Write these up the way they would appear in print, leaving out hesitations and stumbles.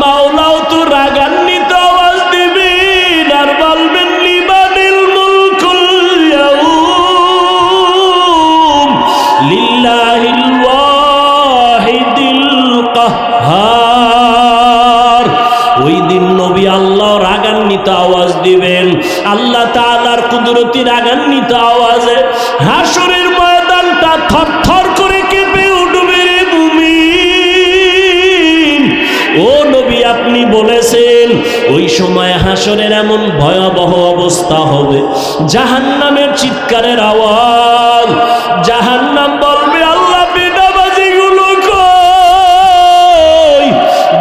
মাওলাও তো রাগান্বিত আওয়াজ দিবেন আর বলবেন লিমানিল মুলকুল ইয়াউম লিল্লাহিল ওয়াহিদিল কাহ্হার। ওই দিন নবী আল্লাহ রাগান্বিত আওয়াজ দিবেন, আল্লাহ তাআলার কুদরতি রাগান্বিত আওয়াজে হাসরের ময়দানটা থরথর করে কেঁপে উঠবে রে মুমিন। ও নবী আপনি বলেছেন ওই সময় হাসরের এমন ভয়াবহ অবস্থা হবে, জাহান্নামের চিৎকারের আওয়াজ। জাহান্নাম বলবে আল্লাহ বেনামাজিগুলো কই,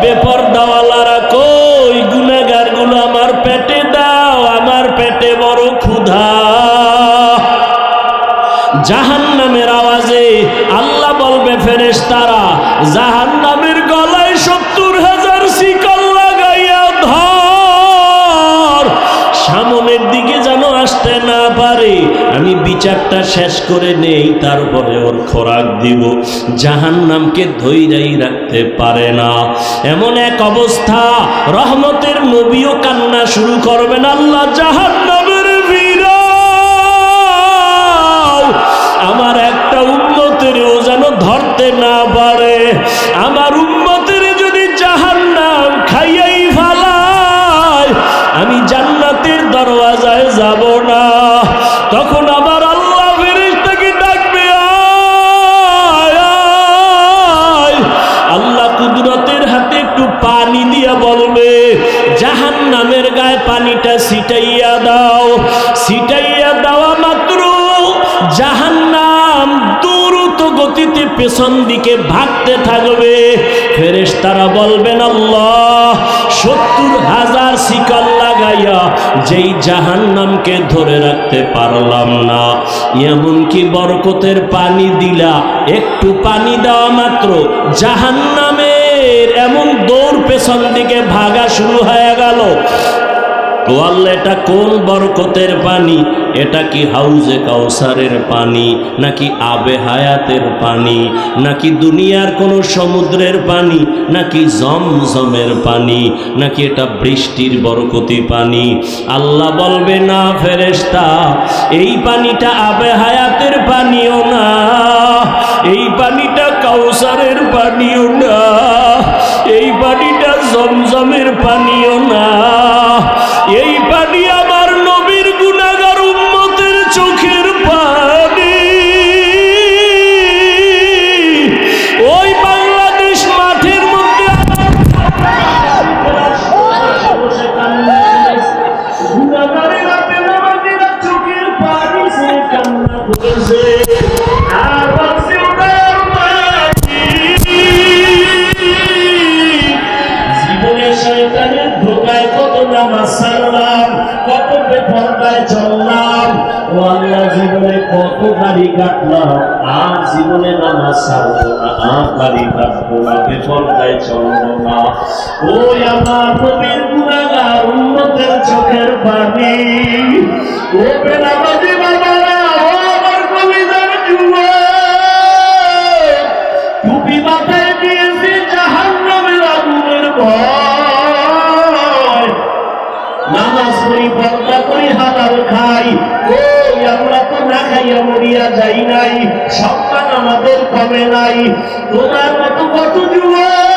বেপরদাওয়ালারা কই, গুনাহগারগুলো আমার পেটে দাও, আমার পেটে বড় ক্ষুধা। জাহান্নামের আওয়াজে আল্লাহ বলবে ফেরেশতারা জাহান্নামের গলায় 70,000 শিকল লাগাইয়া ধর, সামনের দিকে যেন আসতে না পারে, আমি বিচারটা শেষ করে নেই তারপরে ওর খোরাক দিব। জাহান্নামকে ধৈর্যই রাখতে পারে না। এমন এক অবস্থা রহমতের নবীও কান্না শুরু করবেন, আল্লাহ জাহান্নামের ভিড়াও, আমার একটা উম্মতেরও যেন ধরতে না পারে। আমার উম্মতের যদি জাহান্নাম খাইয়াই ফালায় আমি জান্নাতের দরওয়াজায় যাব না। তখন আমার আল্লাহ ফেরেশতাকে ডাকবে, আয় আয়। আল্লাহ কুদরতের হাতে একটু পানি দিয়া বলবে জাহান্নামের গায়ে পানিটা ছিটাইয়া দাও। ছিটাইয়া দেওয়া মাত্র জাহান্নাম দ্রুত গতিতে পেছন দিকে ভাগতে থাকবে। ফেরেশতারা বলবেন আল্লাহ 70,000 শিকল লাগাইয়া যেই জাহান্নামকে ধরে রাখতে পারলাম না, এমনকি বরকতের পানি দিলা, একটু পানি দেওয়া মাত্র জাহান্নামের এমন দৌড় পেছন দিকে ভাগা শুরু হয়ে গেল। ও আল্লাহ এটা কোন বরকতের পানি? এটা কি হাউজে কাউসারের পানি, নাকি আবে হায়াতের পানি, নাকি দুনিয়ার কোন সমুদ্রের পানি, নাকি জমজমের পানি, নাকি এটা বৃষ্টির বরকতি পানি? আল্লাহ বলবে না ফেরেশতা, এই পানিটা আবে হায়াতের পানিও না, এই পানিটা কাউসারের পানিও না, এই পানিটা জমজমের পানিও না, এই পানি আমার নবীর গুনাহগার উম্মতের চোখের পানি। ওই বাংলাদেশ মাঠের মধ্যে চোখের পানি সে কান্না করেছে আর বলছে জীবনের শয়তানের ধোঁকায় কত নামাজ ছাড়লাম, কত বেপরদায় চললাম, ও আল্লাহ জীবনে কত গাড়ি কাটলাম, আর জীবনে নামাজ ছাড়বো না, আর গাড়ি কাটবো না, বেপরদায় চলবো না। ওই আমার নবীর গুনাহগার উম্মতের চোখের পানি। ও বেনামাজি বাবারা, ও আমার কলিজার যুবক, টুপি মাথায় দিয়েছে জাহান্নামের আগুনের ভয়, নামাজ পড়ি, পর্দা করি, হালাল খাই, ওই আমরা তো না খাইয়া মরিয়া যাই নাই, সন্তান আমাদের কমে নাই। তোমার মতো কত যুবক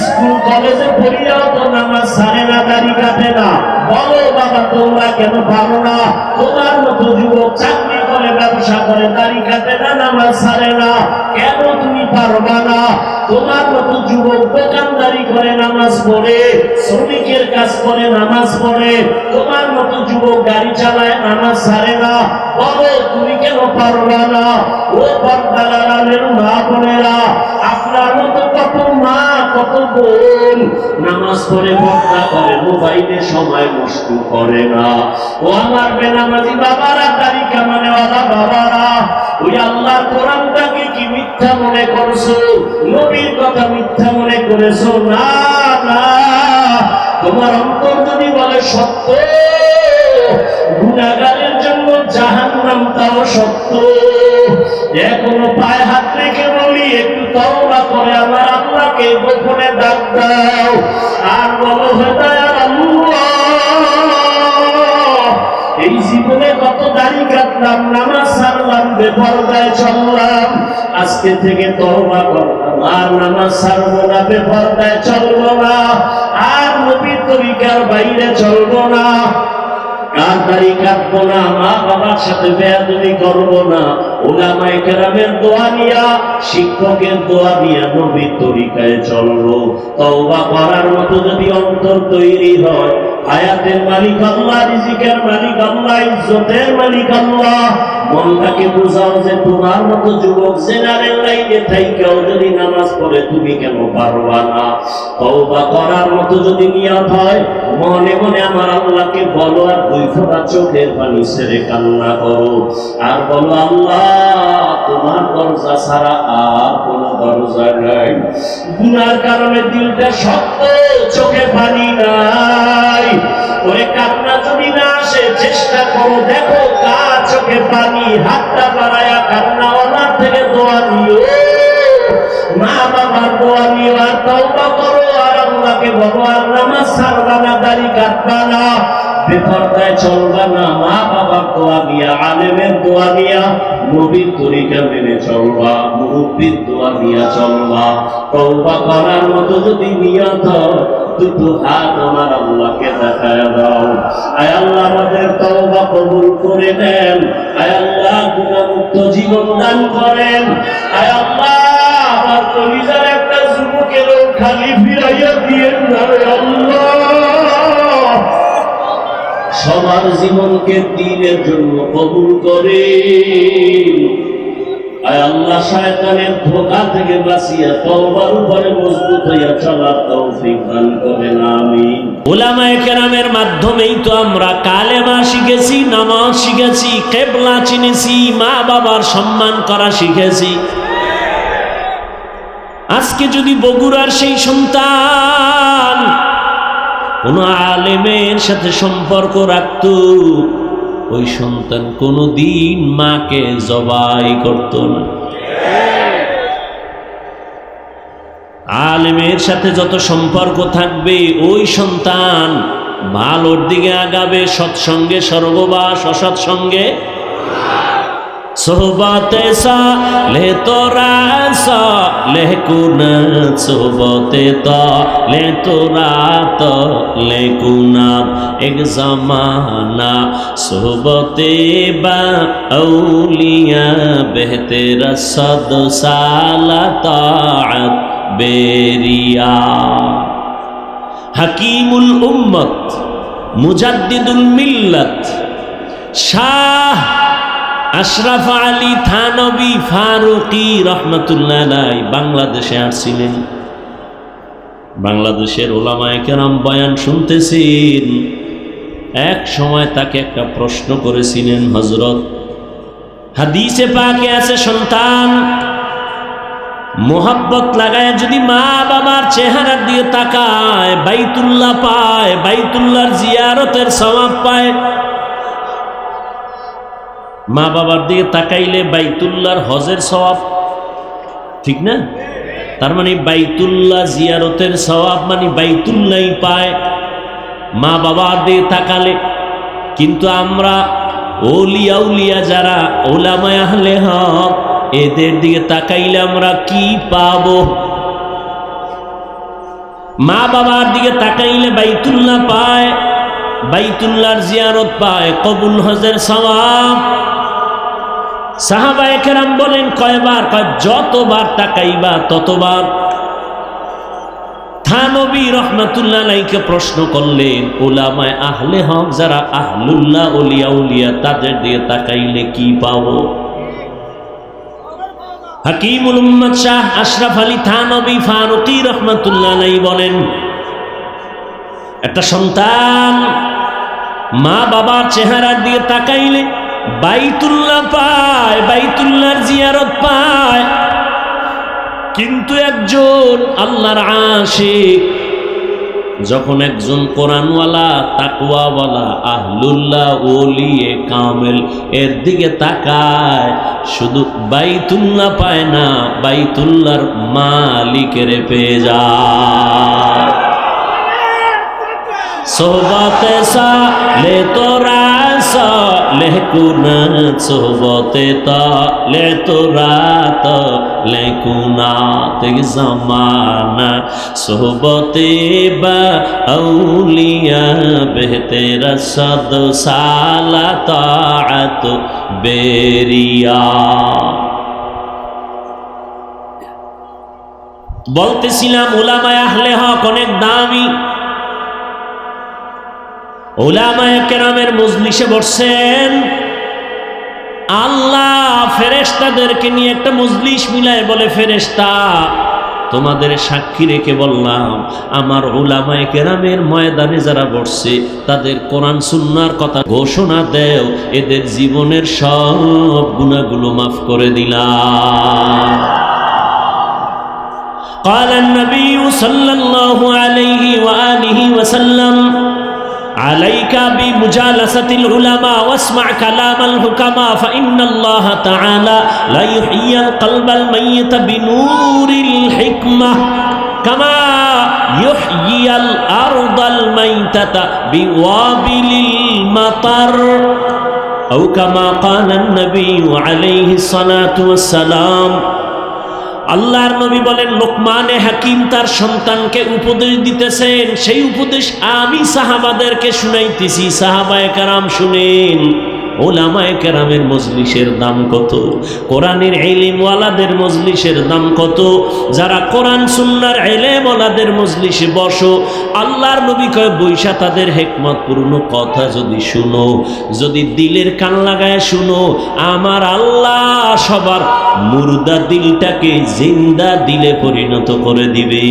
স্কুল কলেজে পড়িয়াও তো নামাজ ছাড়ে না, দাড়ি কাটে না। বলো বাবা তোমরা কেন পারো না? তোমার মতো যুবক চাকরি করে, ব্যবসা করে, দাড়ি কাটে না, নামাজ ছাড়ে না, কেন তুমি পারবা না? তোমার মতো যুবক দোকানদারি করে, নামাজ পড়ে, শ্রমিকের কাজ করে, নামাজ পড়ে, তোমার মতো যুবক গাড়ি চালায়, নামাজ ছাড়ে না, বলো তুমি কেন পারবা না? ও পর্দার মা বোনেরা, আপনার মতো কত মা, কত বোন নামাজ পড়ে, পর্দা করে, মোবাইলে সময় নষ্ট করে না। ও আমার বেনামাজি বাবারা, দাড়ি কামানেওয়ালা বাবারা, ওই আল্লাহর কোরআনটাকে কি মিথ্যা মনে করছো? নবীর কথা মিথ্যা মনে করেছো? না না, তোমার অন্তর যদি বলে সত্য, গুনাহগারের জন্য জাহান্নামটাও সত্য। এখনো পায়ে হাত রেখে বলি একটু তওবা করে আমার আল্লাহকে গোপন জীবনে ডাক দাও আর বলো হে দয়ার আল্লাহ, এই জীবনে কত দাড়ি কাটলাম, নামাজ ছাড়লাম, বেপরদায় চললাম, আজকে থেকে তওবা করলাম, আর নামাজ ছাড়বো না, বেপরদায় চলবো না, আর নবীর তরিকার বাইরে চলবো না, আর দাড়ি কাটবো না, মা বাবার সাথে বেয়াদবি করবো না, উলামায়ে কেরামের দোয়া নিয়া, শিক্ষকের দোয়া নিয়া নবীর তরিকায় চলবো। তওবা করার মতো যদি অন্তর তৈরি হয়, হায়াতের মালিক আল্লাহ, রিজিকের মালিক আল্লাহ, ইজ্জতের মালিক আল্লাহ, মনটাকে বুঝাও যে তোমার মতো যুবক জেনারেল লাইনে থাইকাও যদি নামাজ পড়ে তুমি কেন পারবা না। তওবা করার মতো যদি নিয়ত হয়, মনে মনে আমার আল্লাহকে বলো, আর দুই ফোঁটা চোখের পানি ছেড়ে কান্না করো, আর বলো আল্লাহ তোমার দরজা ছাড়া আর কোন দরজা নাই। গুনার কারণে দিলটা শক্ত, চোখে পানি নাই, ওরে কান্না যদি না আসে চেষ্টা করো, দেখো কার চোখে পানি, হাতটা বাড়ায়া কান্নাওয়ালার থেকে দোয়া নিও, মা বাবার দোয়া নিও, আর তওবা করো, আর আল্লাহকে বলো আর নামাজ ছাড়বা না, দাড়ি কাটবা না, বেপরদায় চলবা না, মা বাবার দোয়া নিয়া, আলেমের দোয়া নিয়া, নবীর তরিকা মেনে চলবা, মুরব্বির দোয়া নিয়া চলবা। তওবা করার মতো যদি নিয়ত হয়, দুটো হাত আমার আল্লাহকে দেখায় দাও। আয় আল্লাহ আমাদের তওবা কবুল করে নেন, আয় আল্লাহ গুনাহমুক্ত জীবন দান করেন, আয় আল্লাহ আমার কলিজার একটা যুবকেরও খালি ফিরাইয়া দিয়েন না আল্লাহ, সবার জীবনকে দ্বীনের জন্য কবুল করে। আয় আল্লাহ শয়তানের ধোঁকা থেকে বাঁচিয়া তওবার উপরে মজবুত হইয়া চলার তৌফিক দান করেন, আমিন। উলামায়ে কেরামের মাধ্যমেই তো আমরা কালেমা শিখেছি, নামাজ শিখেছি, কিবলা চিনেছি, মা বাবার সম্মান করা শিখেছি। আজকে যদি বগুড়ার সেই সন্তান কোন আলেমের সাথে সম্পর্ক রাখত, ওই সন্তান কোনদিন মাকে জবাই করত না। আলেমের সাথে যত সম্পর্ক থাকবে, ওই সন্তান ভালোর দিকে আগাবে, সৎসঙ্গে স্বর্গবাস, অসৎসঙ্গে সোহবতে সালে তোরা সালে কুনা, সোহবতে তালে তোরা তালে কুনা, এক জামানা সোহবতে বা আউলিয়া, বেহতেরা সদ সালা তাআত বেরিয়া। হাকিমুল উম্মত, মুজাদ্দিদুল মিল্লাত, শাহ আশরাফ আলী থানবী ফারুকি রহমতুল্লাহ আলাইহি বাংলাদেশে আসছিলেন। বাংলাদেশের উলামায়ে কেরাম বয়ান শুনতেছেন। এক সময় তাকে একটা প্রশ্ন করেছিলেন হযরত, হাদিসে পাকে আছে সন্তান মোহাব্বত লাগায় যদি মা বাবার চেহারার দিকে তাকায়, বাইতুল্লাহ পায়, বাইতুল্লাহর জিয়ারতের সওয়াব পায়। মা বাবার দিকে তাকাইলে বাইতুল্লাহর হজের সওয়াব, ঠিক না? তার মানে বাইতুল্লাহ জিয়ারতের সওয়াব মানে বাইতুল্লাহই পায় মা বাবার দিকে তাকালে। কিন্তু আমরা ওলিয়া উলিয়া যারা উলামায়ে আহলে হক, এদের দিকে তাকাইলে আমরা কি পাবো? মা বাবার দিকে তাকাইলে বাইতুল্লাহ পায়, বাইতুল্লাহর জিয়ারত পায়, কবুল হজের সওয়াব। সাহাবায়ে কেরাম বলেন কয়বার? কয় যতবার তাকাইবা ততবার। থানবী রহমাতুল্লাহ আলাইহিকে প্রশ্ন করলেন, উলামায়ে আহলে হক যারা আহলুল্লাহ, ওলিয়া উলিয়া, তাদের দিকে তাকাইলে কি পাবো? হাকিমুল উম্মত শাহ আশরাফ আলী থানবী ফারুকি রহমাতুল্লাহ আলাইহি বলেন, একটা সন্তান মা বাবার চেহারার দিকে তাকাইলে বাইতুল্লাহ পায়, বাইতুল্লাহর জিয়ারত পায়। কিন্তু একজন আল্লাহর আশিক যখন একজন কোরআনওয়ালা তাকওয়াওয়ালা আহলুল্লাহ ওলিয়ে কামেল এর দিকে তাকায়, শুধু বাইতুল্লাহ পায় না, বাইতুল্লাহর মালিকের পেয়ে যায়। সোহবতে সালে তোরা সালে কুনাত, সোহবতে তালে তোরা তালে কুনাত জামানা, সোহবতে বা আউলিয়া বেহতেরা সদ সালা তাআত বেরিয়া। বলতেছিলাম উলামায়ে আহলে হক অনেক দামি। উলামায়ে কেরামের মজলিসে বসছেন, আল্লাহ ফেরেশতাদেরকে নিয়ে একটা মজলিস মিলায় বলে, ফেরেশতা তোমাদের সাক্ষী রেখে বললাম, আমার উলামায়ে কেরামের ময়দানে যারা বসছে তাদের কোরআন সুন্নাহর কথা ঘোষণা দেও, এদের জীবনের সব গুনাহগুলো মাফ করে দিলাম। قال النبي صلى الله عليه وآله وسلم عليك بمجالسة العلماء واسمع كلام الحكماء فإن الله تعالى لا يحيي القلب الميت بنور الحكمة كما يحيي الأرض الميتة بوابل المطر أو كما قال النبي عليه الصلاة والسلام। আল্লাহর নবী বলেন, লোকমানে হাকিম তার সন্তানকে উপদেশ দিতেছেন, সেই উপদেশ আমি সাহাবাদেরকে শুনাইতেছি, সাহাবায়ে কেরাম শুনেন। উলামায়ে কেরামের মজলিসের দাম কত, কোরআনের ইলমওয়ালাদের মজলিসের দাম কত, যারা কোরআন সুন্নাহর ইলমওয়ালাদের মজলিসে বসো, আল্লাহর নবী কয় বৈশা তাদের হিকমতপূর্ণ কথা যদি শুনো, যদি দিলের কান লাগায় শুনো, আমার আল্লাহ সবার মুর্দা দিলটাকে জিন্দা দিলে পরিণত করে দিবে।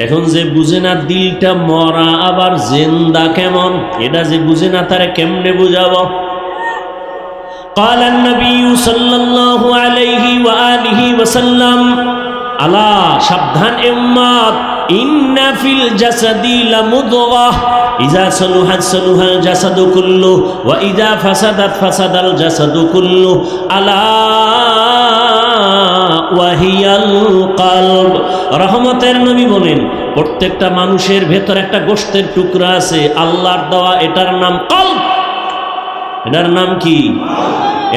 এখন যে বুঝে না দিলটা মরা আবার জিন্দা কেমন, এটা যে বুঝে না তারে কেমনে বুঝাবো? قال النبي صلى الله عليه وآله وسلم আলা সাবধান এ উম্মত, ইন্না ফিল জাসাদি লামুদগাহ ইযা সালুহাত সালুহাল জাসাদু কুল্লু ওয়া ইযা ফাসাদাত ফাসাদাল জাসাদু কুল্লু আলা ওয়াহিয়াল কলব। রহমতের নবী বলেন, প্রত্যেকটা মানুষের ভেতর একটা গোশতের টুকরা আছে আল্লাহর দেওয়া, এটার নাম কলব। এটার নাম কি?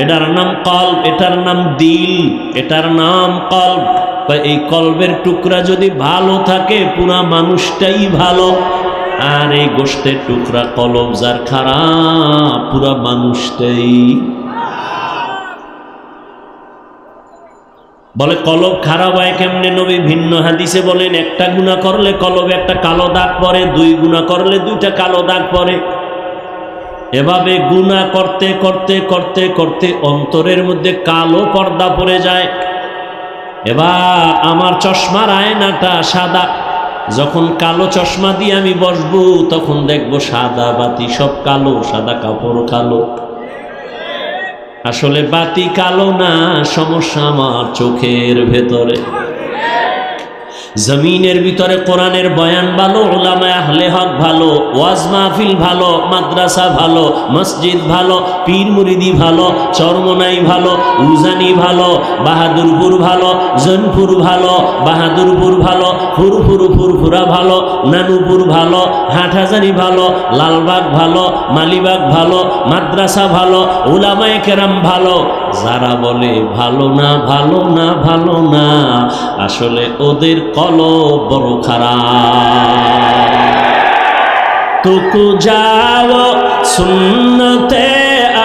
এটার নাম কলব, এটার নাম দিল, এটার নাম কলব। এই কলবের টুকরা যদি ভালো থাকে পুরা মানুষটাই ভালো, আর এই গোশতের টুকরা কলব যার খারাপ পুরা মানুষটাই। বলে কলব খারাপ হয় কেমনে? নবী ভিন্ন হাদিসে বলেন, একটা গুনাহ করলে কলবে একটা কালো দাগ পড়ে, দুই গুনাহ করলে দুইটা কালো দাগ পড়ে। এভাবে গুনাহ করতে করতে করতে করতে অন্তরের মধ্যে কালো পর্দা পড়ে যায়। এবার আমার চশমার আয়নাটা সাদা, যখন কালো চশমা দিয়ে আমি বসবো তখন দেখবো সাদা বাতি সব কালো, সাদা কাপড় কালো। আসলে বাতি কালো না, সমস্যা আমার চোখের ভেতরে। জমিনের ভিতরে কোরআনের বয়ান ভালো, উলামায়ে আহলে হক ভালো, ওয়াজ মাহফিল ভালো, মাদ্রাসা ভালো, মসজিদ ভালো, পীর মুরিদি ভালো, চরমনাই ভালো, উজানি ভালো, বাহাদুরপুর ভালো, জৈনপুর ভালো, বাহাদুরপুর ভালো, ফুরফুরা ভালো, নানুপুর ভালো, হাটহাজারি ভালো, লালবাগ ভালো, মালিবাগ ভালো, মাদ্রাসা ভালো, উলামায়ে কেরাম ভালো। যারা বলে ভালো না ভালো না ভালো না, আসলে ওদের কলব বড় খারাপ। তুকু যাও সুন্নতে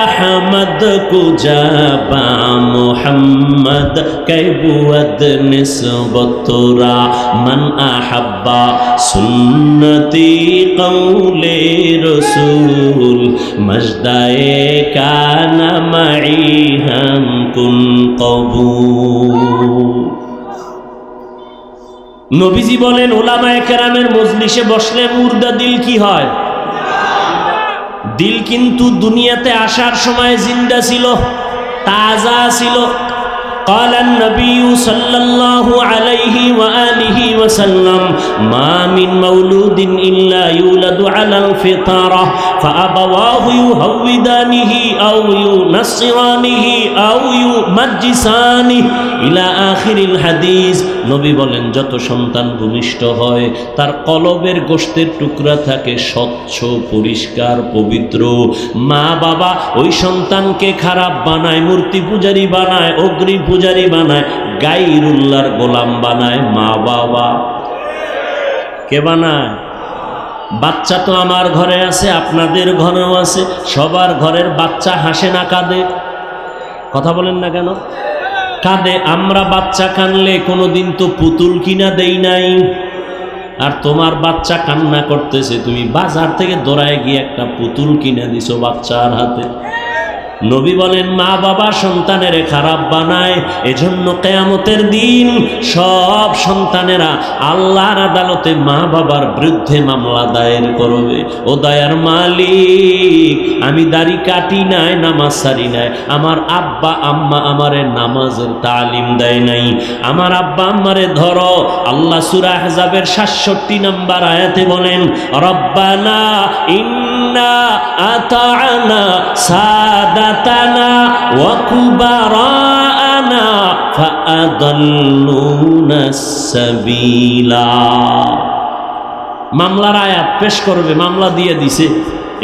আহমদ কুজাবা মুহাম্মদ কৈবুদ নিসবতরা মান আহাব্বা সুন্নতি কৌলে রসুল মজদায়ে কানা মাই হাম কুন কবুল। নবীজি বলেন, উলামায়ে কেরামের মজলিসে বসলে মুর্দা দিল কি হয়? দিল কিন্তু দুনিয়াতে আসার সময় জিন্দা ছিল, তাজা ছিল, قال النبي صلى الله عليه وآله وسلم ما من مولود إلا يولد على الفطرة فأبواه يهودانه أو ينصرانه أو يمجسانه إلى آخر الحديث নবী বলেন যত সন্তান ভূমিষ্ঠ হয় তার কলবের গোশতের টুকরা থাকে স্বচ্ছ পরিষ্কার পবিত্র মা বাবা ওই সন্তানকে খারাপ বানায় মূর্তি পূজারী বানায় অগ্নি পূজারী বানায় গায়রুল্লাহর গোলাম বানায় মা বাবা কে বানায় বাচ্চা তো আমার ঘরে আছে আপনাদের ঘরেও আছে সবার ঘরের বাচ্চা হাসে না কাঁদে কথা বলেন না কেন কাঁদে আমরা বাচ্চা কানলে কোনোদিন তো পুতুল কিনা দেই নাই আর তোমার বাচ্চা কান্না করতেছে তুমি বাজার থেকে দৌড়ায় গিয়ে একটা পুতুল কিনে দিছো বাচ্চার হাতে নবী বলেন মা বাবা সন্তানের খারাপ বানায় এজন্য কিয়ামতের দিন সব সন্তানেরা আল্লাহর আদালতে মা বাবার বিরুদ্ধে মামলা দায়ের করবে ও দয়ার মালিক আমি দাড়ি কাটি নাই নামাজ সারি নাই আমার আব্বা আম্মা আমারে নামাজের তালিম দেয় নাই আমার আব্বা আম্মারে ধরো আল্লাহ সূরা আহজাবের ৬৭ নম্বর আয়াতে বলেন রব্বানা ইন্না আতা'না সাদাতানা ওয়া কুবারানা ফাআদাল্লুনাস সাবিলা মামলার আয়াত পেশ করবে মামলা দিয়ে দিছে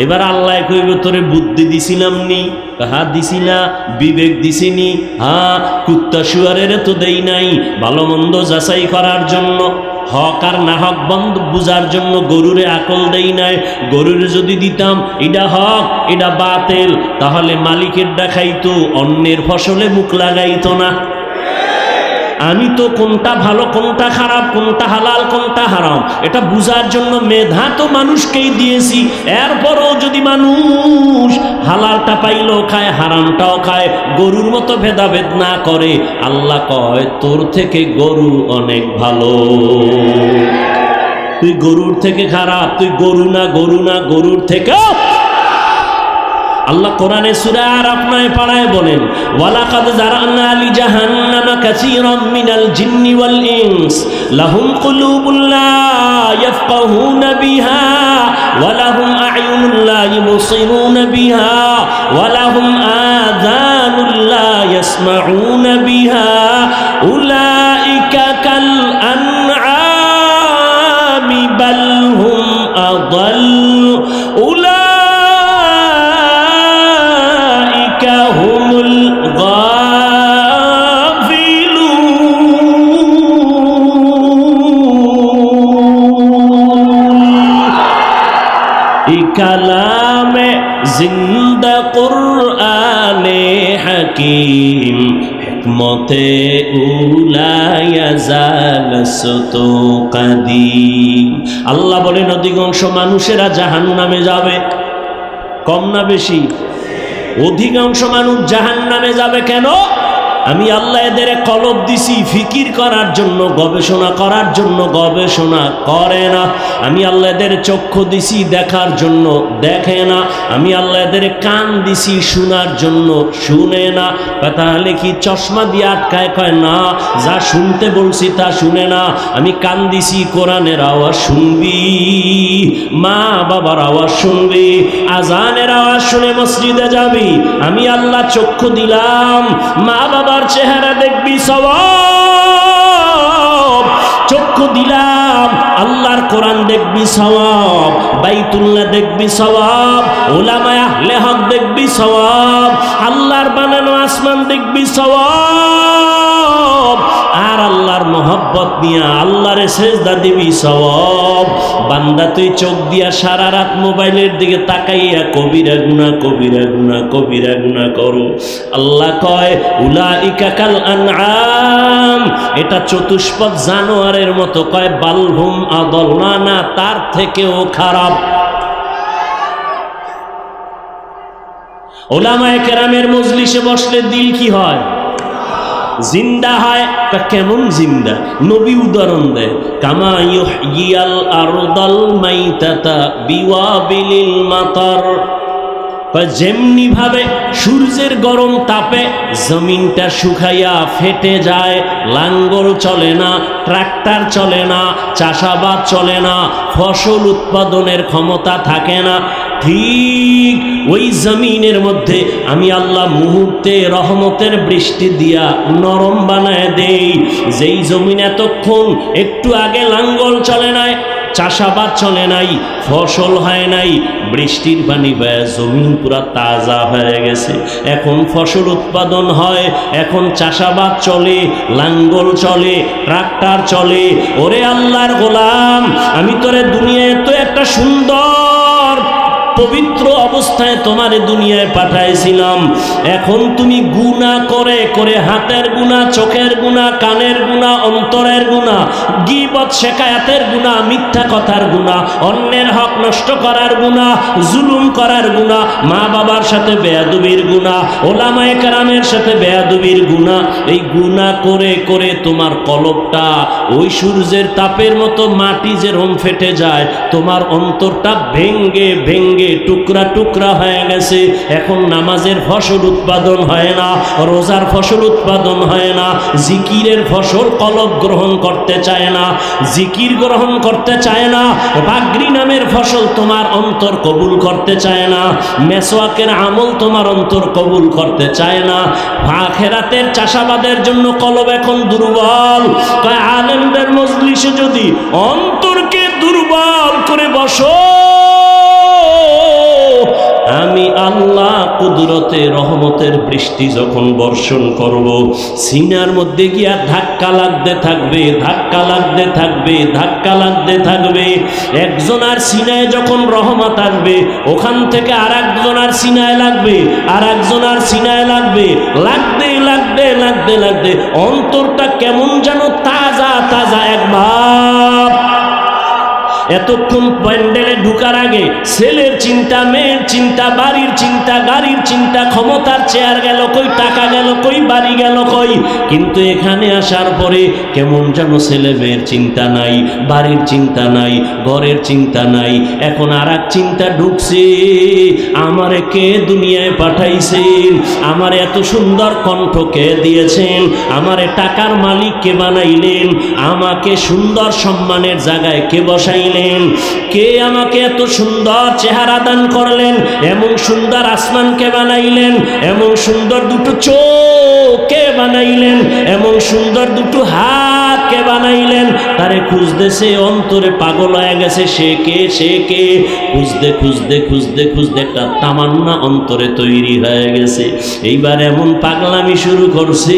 এবার আল্লাহ কইবে তোরে বুদ্ধি দিছিলাম নি হ্যাঁ দিছি না বিবেক দিছিনি হ্যাঁ কুত্তা শুয়ারের তো দেই নাই ভালো মন্দ যাচাই করার জন্য হক আর না হক বন্ধ বুঝার জন্য গরুরে আকল দেই নাই গরুরে যদি দিতাম এটা হক এটা বাতিল তাহলে মালিকের দেখাইতো অন্যের ফসলে মুখ লাগাইতো না আমি তো কোনটা ভালো কোনটা খারাপ কোনটা হালাল কোনটা হারাম এটা বুঝার জন্য মেধা তো মানুষকেই দিয়েছি এরপরও যদি মানুষ হালালটা পাইলেও খায় হারামটাও খায় গরুর মতো ভেদাভেদ না করে আল্লাহ কয় তোর থেকে গরু অনেক ভালো তুই গরুর থেকে খারাপ তুই গরু না গরুর থেকে আল্লাহ কোরআনে সূরা আরাফ 9 পারায় বলেন ওয়ালাকাদ জারানা লি জাহান্নামা কাসীরাম মিনাল জিন্নি ওয়াল ইনস লাহুম কুলুবুন লা ইয়াফকাহুনা বিহা ওয়া লাহুম আ'য়ুনুন লা ইবসিরুনা বিহা ওয়া লাহুম আযানুন লা ইয়াসমাউনা বিহা উলাইকা কাল আনআমি বাল হুম আযাল কালামে জিন্দা কুরআনে হাকিম হিকমতে উলা ইয়াজালসতু কাদিম আল্লাহ বলেন অধিকাংশ মানুষেরা জাহান্নামে যাবে কম না বেশি অধিকাংশ মানুষ জাহান্নামে যাবে কেন আমি আল্লাহ এদের কলব দিছি ফিকির করার জন্য গবেষণা করার জন্য গবেষণা করে না আমি আল্লাহ এদের চক্ষু দিছি দেখার জন্য দেখে না আমি আল্লাহ এদের কান দিছি শোনার জন্য শুনে না তাহলে কি চশমা দিয়ে আটকায় কয় না যা শুনতে বলছি তা শুনে না আমি কান দিছি কোরআনের আওয়াজ শুনবি মা বাবার আওয়াজ শুনবি আজানের আওয়াজ শুনে মসজিদে যাবি আমি আল্লাহ চক্ষু দিলাম মা বাবার চেহারা দেখবি সওয়াব চক্ষু দিলাম আল্লাহর কোরআন দেখবি সওয়াব বাইতুল্লাহ দেখবি সওয়াব উলামায়ে আহলে হক দেখবি সওয়াব আল্লাহর বানানো আসমান দেখবি সওয়াব আর আল্লাহর মোহব্বত নিয়ে আল্লাহরে সেজদা দিবি সওয়াব বান্দা তুই চোখ দিয়া সারা রাত মোবাইলের দিকে তাকাইয়া কবিরা গুনাহ করো আল্লাহ কয় উলাইকা কাল আনআম এটা চতুষ্পদ জানোয়ারের মতো কয় বালহুম আদল না তার থেকেও খারাপ উলামায়ে কেরামের মজলিসে বসলে দিল কি হয় জিন্দা হয় কেমন জিন্দা নবী উদাহরণ দেয় কামা ইউহয়িল আরদাল মাইতাতা বিওয়াবিলিল মাতার যেমনি ভাবে সূর্যের গরম তাপে জমিনটা শুকাইয়া ফেটে যায়, লাঙ্গল চলে না, ট্রাক্টর চলে না, চাষাবাদ চলে না, ফসল উৎপাদনের ক্ষমতা থাকে না, ঠিক ওই জমিনের মধ্যে আমি আল্লাহ মুহূর্তে রহমতের বৃষ্টি দিয়া নরম বানায় দেই। যেই জমিন এতক্ষণ একটু আগে লাঙ্গল চলে নাই, চাষাবাদ চলে নাই, ফসল হয় নাই, বৃষ্টির পানি বয়ে জমিন পুরা তাজা হয়ে গেছে, এখন ফসল উৎপাদন হয়, এখন চাষাবাদ চলে, লাঙ্গল চলে, ট্রাক্টর চলে। ওরে আল্লাহর গোলাম, আমি তোরে দুনিয়ায় তো একটা সুন্দর পবিত্র অবস্থায় তোমারে দুনিয়ায় পাঠাইছিলাম, এখন তুমি গুনাহ করে করে হাতের গুনাহ, চোখের গুনাহ, কানের গুনাহ, অন্তরের গুনাহ, গীবত শিকায়াতের গুনাহ, মিথ্যা কথার গুনাহ, অন্যের হক নষ্ট করার গুনাহ, জুলুম করার গুনাহ, মা বাবার সাথে বেয়াদবির গুনাহ, ওলামায়ে কেরামের সাথে বেয়াদবির গুনাহ, এই গুনাহ করে করে তোমার কলবটা ওই সূর্যের তাপের মতো মাটি যেরকম ফেটে যায়, তোমার অন্তরটা ভেঙ্গে ভেঙ্গে টুকরা টুকরা হয়ে গেছে। এখন নামাজের ফসল উৎপাদন হয় না, রোজার ফসল উৎপাদন হয় না, জিকিরের ফসল কলব গ্রহণ করতে চায় না, জিকির গ্রহণ করতে চায় না, বাগরি নামের ফসল তোমার অন্তর কবুল করতে চায় না, মেসওয়াকের আমল তোমার অন্তর কবুল করতে চায় না। আখিরাতের চাষাবাদের জন্য কলব এখন দুর্বল। কয় আলেমদের মজলিসে যদি অন্তরকে দুর্বল করে বসো, আমি আল্লাহ কুদরতে রহমতের বৃষ্টি যখন বর্ষণ করব, সিনার মধ্যে গিয়া ধাক্কা লাগতে থাকবে, ধাক্কা লাগতে থাকবে, ধাক্কা লাগতে থাকবে। একজনের সিনায় যখন রহমত আসবে, ওখান থেকে আর একজনের সিনায় লাগবে, আর একজনের সিনায় লাগবে, লাগতে লাগতে লাগতে লাগতে অন্তরটা কেমন যেন তাজা তাজা। একবার এতক্ষণ প্যান্ডেলে ঢুকার আগে ছেলের চিন্তা, মেয়ের চিন্তা, বাড়ির চিন্তা, গাড়ির চিন্তা, ক্ষমতার চেয়ার গেল কই, টাকা গেল কই, বাড়ি গেল কই, কিন্তু এখানে আসার পরে কেমন যেন ছেলে মেয়ের চিন্তা নাই, বাড়ির চিন্তা নাই, ঘরের চিন্তা নাই। এখন আর এক চিন্তা ঢুকছে, আমারে কে দুনিয়ায় পাঠাইছেন, আমারে এত সুন্দর কণ্ঠ কে দিয়েছেন, আমারে টাকার মালিক কে বানাইলেন, আমাকে সুন্দর সম্মানের জায়গায় কে বসাইলেন, কে আমাকে এত সুন্দর চেহারা দান করলেন, এমন সুন্দর আসমান কে বানাইলেন, এমন সুন্দর দুটো চোখ কে বানাইলেন, এমন সুন্দর দুটো হাত কে বানাইলেন। তারে খুঁজতেছে, অন্তরে পাগল হয়ে গেছে, সে কে, সে কে, খুঁজতে খুঁজতে খুঁজতে খুঁজতে একটা তামান্না অন্তরে তৈরি হয়ে গেছে। এইবার এমন পাগলামি শুরু করছি,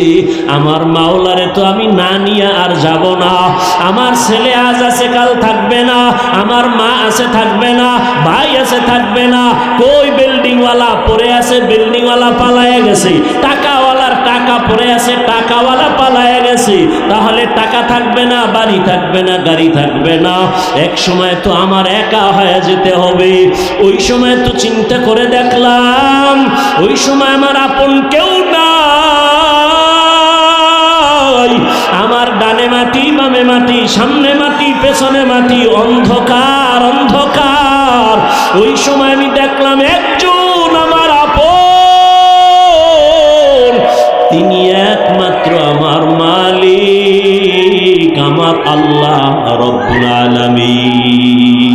আমার মাওলারে তো আমি না নিয়ে আর যাব না, আমার ছেলে আজ আছে কাল থাকবে না, আমার মা আছে থাকবে না, ভাই আছে থাকবে না, কই বিল্ডিংওয়ালা পড়ে আছে, বিল্ডিংওয়ালা পালায়ে গেছে, টাকাওয়ালার টাকা পড়ে আছে, টাকাওয়ালা পালায়ে গেছে, তাহলে টাকা থাকবে না, বাড়ি থাকবে না, গাড়ি থাকবে না, এক সময় তো আমার একা হয়ে যেতে হবে। ওই সময় তো চিন্তা করে দেখলাম, ওই সময় আমার আপন কেউ না, আমার ডানে মাটি, বামে মাটি, সামনে মাটি, পেছনে মাটি, অন্ধকার অন্ধকার। ওই সময় আমি দেখলাম একজন আমার আপন, তিনি একমাত্র আমার মালিক, আমার আল্লাহ রব্বুল আলামিন।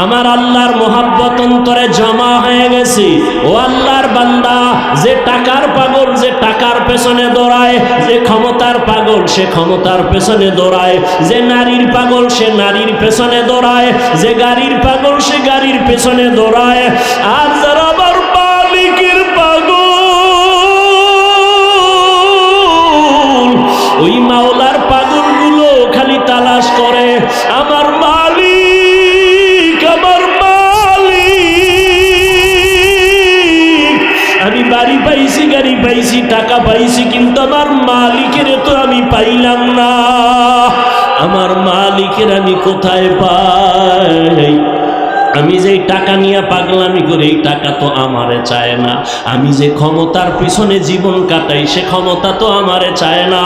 আমার আল্লাহর মোহাব্বত অন্তরে জমা হয়ে গেছে। ও আল্লাহর বান্দা, যে টাকার পাগল যে টাকার পেছনে দৌড়ায়, যে ক্ষমতার পাগল সে ক্ষমতার পেছনে দৌড়ায়, যে নারীর পাগল সে নারীর পেছনে দৌড়ায়, যে গাড়ির পাগল সে গাড়ির পেছনে দৌড়ায়, আর যারা আবার মালিকের পাগল, ওই মাওলার পাগলগুলো খালি তালাশ করে আমার মালিক, আমার মালিক। আমি বাড়ি পাইছি, গাড়ি পাইছি, টাকা পাইছি, কিন্তু আমার মালিকের তো আমি পাইলাম না। আমার মালিকের আমি কোথায় পাই? আমি যে টাকা নিয়ে পাগলামি করি, এই টাকা তো আমারে চায় না। আমি যে ক্ষমতার পিছনে জীবন কাটাই, সে ক্ষমতা তো আমারে চায় না।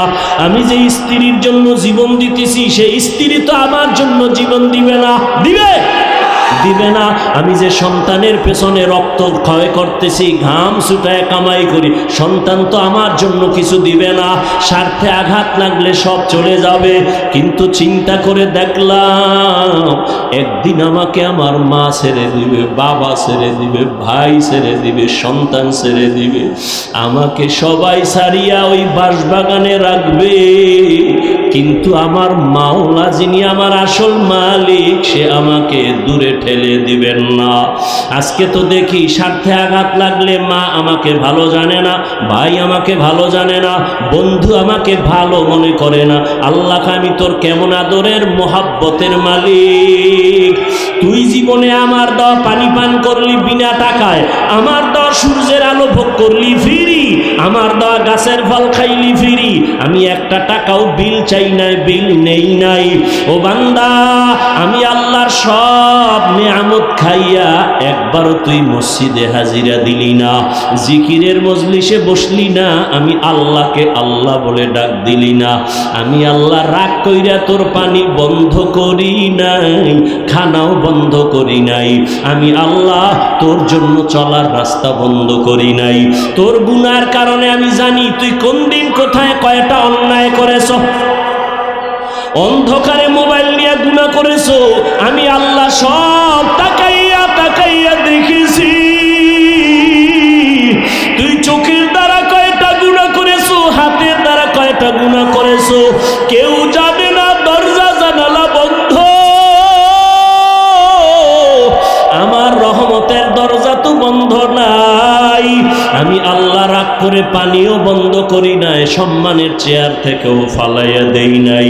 আমি যে স্ত্রীর জন্য জীবন দিতেছি, সেই স্ত্রী তো আমার জন্য জীবন দিবে না। দিবে? দিবে না। আমি যে সন্তানের পেছনে রক্ত ক্ষয় করতেছি, ঘাম ছুটায় কামাই করি, সন্তান তো আমার জন্য কিছু দিবে না। স্বার্থে আঘাত লাগলে সব চলে যাবে। কিন্তু চিন্তা করে দেখলাম একদিন আমাকে আমার মা ছেড়ে দিবে, বাবা ছেড়ে দিবে, ভাই ছেড়ে দিবে, সন্তান ছেড়ে দিবে। আমাকে সবাই ছাড়িয়া ওই বাঁশবাগানে রাখবে, কিন্তু আমার মাওলা যিনি আমার আসল মালিক, সে আমাকে দূরে ঠেলে দিবেন না। আজকে তো দেখি স্বার্থে আঘাত লাগলে মা আমাকে ভালো জানে না, ভাই আমাকে ভালো জানে না, বন্ধু আমাকে ভালো মনে করে না। আল্লাহ, আমি তোর কেমন আদরের মোহাব্বতের মালিক। তুই জীবনে আমার দেওয়া পানি পান করলি বিনা টাকায়, আমার দেওয়া সূর্যের আলো ভোগ করলি ফ্রি, আমার দেওয়া গাছের ফল খাইলি ফ্রি। আমি একটা টাকাও বিল চাই নাই, বিল নেই নাই। ও বান্দা, আমি আল্লাহর সব নিয়ামত খাইয়া একবারও তুই মসজিদে হাজিরা দিলি না, জিকিরের মজলিসে বসলি না, আমি আল্লাহকে আল্লাহ বলে ডাক দিলি না। আমি আল্লাহ রাগ কইরা তোর পানি বন্ধ করি নাই, খানাও বন্ধ করি নাই। আমি আল্লাহ তোর জন্য চলার রাস্তা বন্ধ করি নাই। তোর গুনার কারণে আমি জানি তুই কোন দিন কোথায় কয়টা অন্যায় করেছ। অন্ধকারে মোবাইল নিয়ে গুনাহ করেছো, আমি আল্লাহ সব তাকাইয়া তাকাইয়া দেখেছি। তুই চোখের দ্বারা কয়টা গুনাহ করেছো, হাতের দ্বারা কয়টা গুনাহ করেছো, কেউ জানে না। দরজা জানালা বন্ধ, আমার রহমতের দরজা তো বন্ধ নাই। আমি আল্লাহ রাগ করে পানিও বন্ধ করি নাই, সম্মানের চেয়ার থেকেও ফালাইয়া দেই নাই,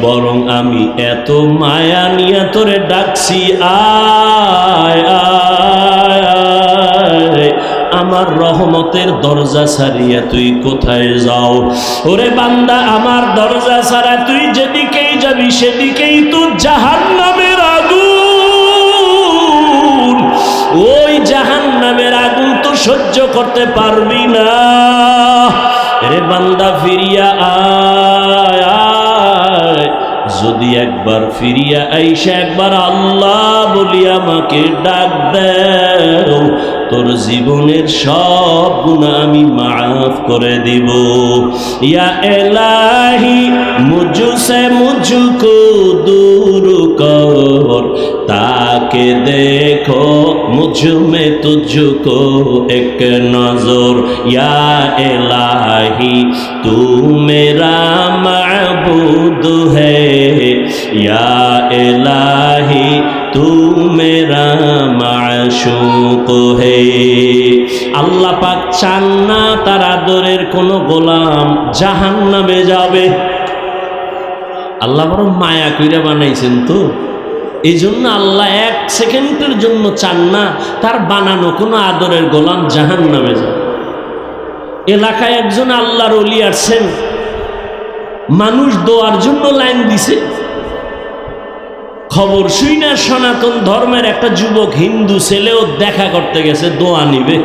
বরং আমি এত মায়া নিয়ে তোরে ডাকছি, আয় আয় আয়। আমার রহমতের দরজা ছাড়িয়া তুই কোথায় যাও? ওরে বান্দা, আমার দরজা ছাড়া তুই যেদিকেই যাবি সেদিকেই তো জাহান্নামের আগুন। ওই জাহান্নামের আগুন তো সহ্য করতে পারবি না। রে বান্দা, ফিরিয়া আয় আয়। যদি একবার ফিরিয়া আইসা একবার আল্লাহ বলি আমাকে ডাক দেও, তোর জীবনের সব গুনাহ আমি মাফ করে দিব। ইয়া ইলাহি মুঝসে মুঝকো দূর কর, তাকে দেখো মুঝ में तुझको एक नजर। या इलाही तू मेरा माबूद है, या इलाही तू मेरा माशूक है। আল্লাহ পাক চান না তার আদরের কোন গোলাম জাহান্নামে যাবে। আল্লাহ বড় মায়া কইরা বানাইছেন তো, এই জন্য আল্লাহ এক সেকেন্ডের জন্য চান না তার বানানো কোনো আদরের গোলাম জাহান্নামে যাবে। এলাকায় একজন আল্লাহর ওলি আসছেন, মানুষ দোয়ার জন্য লাইন দিছে। খবর শুই না সনাতন ধর্মের একটা যুবক হিন্দু ছেলেও দেখা করতে গেছে, দোয়া নিবে।